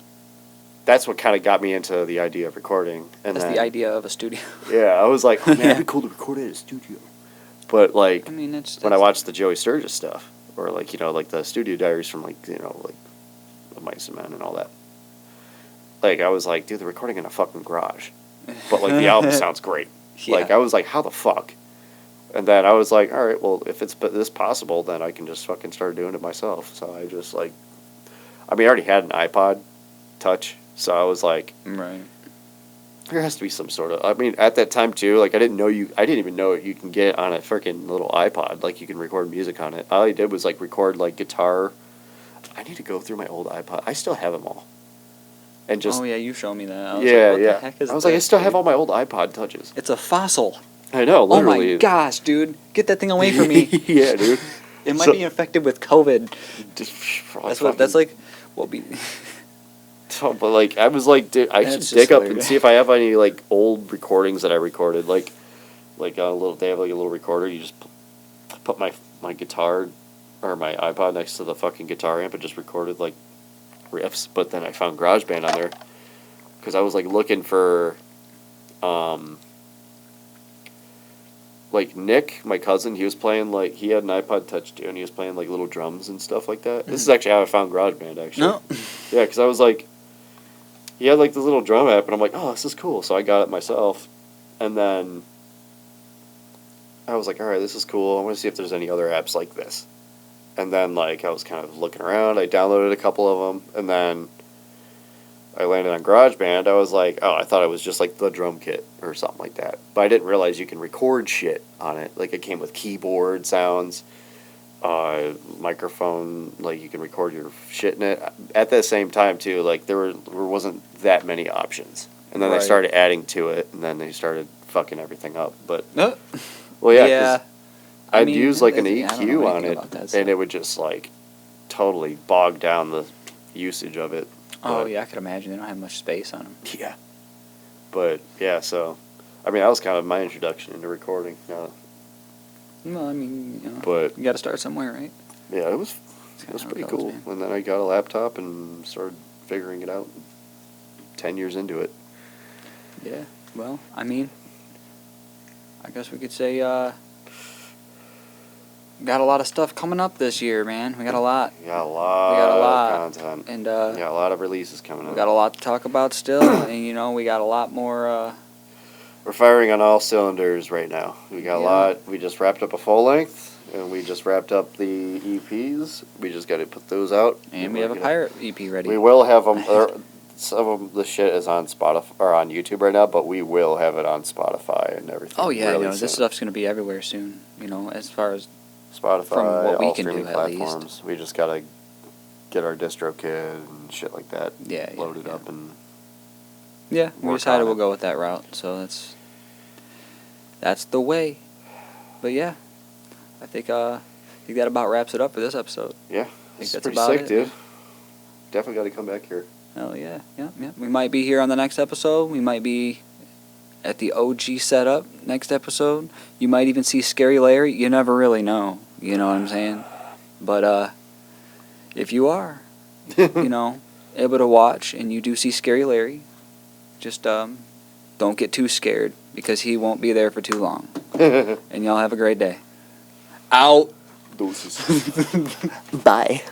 Speaker 2: that's what kind of got me into the idea of recording. And
Speaker 1: That's
Speaker 2: then,
Speaker 1: the idea of a studio.
Speaker 2: Yeah, I was like, oh, man,
Speaker 1: Yeah.
Speaker 2: it'd be cool to record at a studio. But like,
Speaker 1: I mean, it's
Speaker 2: when I watched the Joey Sturgis stuff, or like like the studio diaries from like like the Mice and Men and all that, like I was like, dude, they're recording in a fucking garage, but like the album sounds great.
Speaker 1: Yeah.
Speaker 2: Like I was like, how the fuck? And then I was like, all right, well, if it's this possible, then I can just fucking start doing it myself. So I just like, I mean, I already had an iPod Touch, so I was like,
Speaker 1: Right.
Speaker 2: there has to be some sort of. I mean, at that time too, like I didn't even know you can get on a freaking little iPod, like you can record music on it. All I did was like record like guitar. I need to go through my old iPod. I still have them all. And just
Speaker 1: Oh yeah, you showed me that. I was
Speaker 2: yeah,
Speaker 1: like, what
Speaker 2: yeah.
Speaker 1: The heck is
Speaker 2: I was like, I
Speaker 1: this,
Speaker 2: still
Speaker 1: dude?
Speaker 2: have all my old iPod Touches.
Speaker 1: It's a fossil.
Speaker 2: I know, literally.
Speaker 1: Oh my gosh, dude! Get that thing away from me.
Speaker 2: Yeah, dude.
Speaker 1: It might
Speaker 2: So-
Speaker 1: be infected with COVID.
Speaker 2: That's
Speaker 1: That's like. What be?
Speaker 2: But like, I was like, dude, I should
Speaker 1: That's
Speaker 2: dig
Speaker 1: just
Speaker 2: up and
Speaker 1: hilarious.
Speaker 2: see if I have any like old recordings that I recorded. Like a little. They have like a little recorder. You just put my guitar or my iPod next to the fucking guitar amp and just recorded like riffs. But then I found GarageBand on there because I was like looking for, like Nick, my cousin. He was playing like he had an iPod Touch too, and he was playing like little drums and stuff like that. This is actually how I found GarageBand. Actually,
Speaker 1: No.
Speaker 2: yeah, because I was like, he had like this little drum app, and I'm like, oh, this is cool. So I got it myself, and then I was like, all right, this is cool. I want to see if there's any other apps like this. And then like I was kind of looking around. I downloaded a couple of them, and then I landed on GarageBand. I was like, oh, I thought it was just like the drum kit or something like that. But I didn't realize you can record shit on it. Like it came with keyboard sounds, microphone, like you can record your shit in it. At the same time too, like there wasn't that many options. And then
Speaker 1: Right.
Speaker 2: they started adding to it, and then they started fucking everything up. But
Speaker 1: No.
Speaker 2: well, yeah,
Speaker 1: Yeah.
Speaker 2: 'cause
Speaker 1: I
Speaker 2: I'd
Speaker 1: mean,
Speaker 2: use like an
Speaker 1: I don't know
Speaker 2: EQ on
Speaker 1: anything
Speaker 2: it,
Speaker 1: about that
Speaker 2: and
Speaker 1: stuff.
Speaker 2: it would just like totally bog down the usage of it.
Speaker 1: Oh
Speaker 2: But-
Speaker 1: yeah, I could imagine they don't have much space on them.
Speaker 2: Yeah. But yeah, so I mean that was kind of my introduction into recording.
Speaker 1: Well, I mean,
Speaker 2: But
Speaker 1: you got to start somewhere, right?
Speaker 2: yeah, it was
Speaker 1: That's
Speaker 2: it
Speaker 1: kinda
Speaker 2: was
Speaker 1: how
Speaker 2: pretty
Speaker 1: goes,
Speaker 2: cool.
Speaker 1: man.
Speaker 2: And then I got a laptop and started figuring it out. 10 years into it.
Speaker 1: Yeah. Well, I mean, I guess we could say got a lot of stuff coming up this year, man. We got a lot,
Speaker 2: We got a lot,
Speaker 1: lot.
Speaker 2: of content.
Speaker 1: and
Speaker 2: We got a lot of releases coming
Speaker 1: we
Speaker 2: up.
Speaker 1: got a lot to talk about still, and we got a lot more.
Speaker 2: We're firing on all cylinders right now. We got a
Speaker 1: Yeah.
Speaker 2: lot. We just wrapped up a full length, and we just wrapped up the EPs. We just got to put those out.
Speaker 1: And we
Speaker 2: we're
Speaker 1: have a
Speaker 2: gonna-
Speaker 1: pirate EP ready.
Speaker 2: We will have them. Some of the shit is on Spotify or on YouTube right now, but we will have it on Spotify and everything.
Speaker 1: Oh yeah,
Speaker 2: really
Speaker 1: this
Speaker 2: soon.
Speaker 1: stuff's gonna be everywhere soon. As far as
Speaker 2: Spotify,
Speaker 1: from what we
Speaker 2: all
Speaker 1: can do,
Speaker 2: streaming
Speaker 1: at least.
Speaker 2: platforms. We just gotta get our distro kit and shit like that
Speaker 1: yeah,
Speaker 2: loaded
Speaker 1: yeah.
Speaker 2: up and
Speaker 1: Yeah, we
Speaker 2: work
Speaker 1: decided
Speaker 2: on
Speaker 1: we'll
Speaker 2: it.
Speaker 1: go with that route. So that's the way. But yeah, I think that about wraps it up for this episode.
Speaker 2: yeah,
Speaker 1: think
Speaker 2: it's
Speaker 1: that's
Speaker 2: pretty
Speaker 1: about
Speaker 2: sick,
Speaker 1: it.
Speaker 2: dude. Definitely got to come back here.
Speaker 1: Hell yeah, yeah. We might be here on the next episode. We might be at the OG setup next episode. You might even see Scary Larry. You never really know. You know what I'm saying? But if you are, able to watch and you do see Scary Larry, just don't get too scared because he won't be there for too long. And y'all have a great day. Out.
Speaker 2: Doses.
Speaker 1: Bye.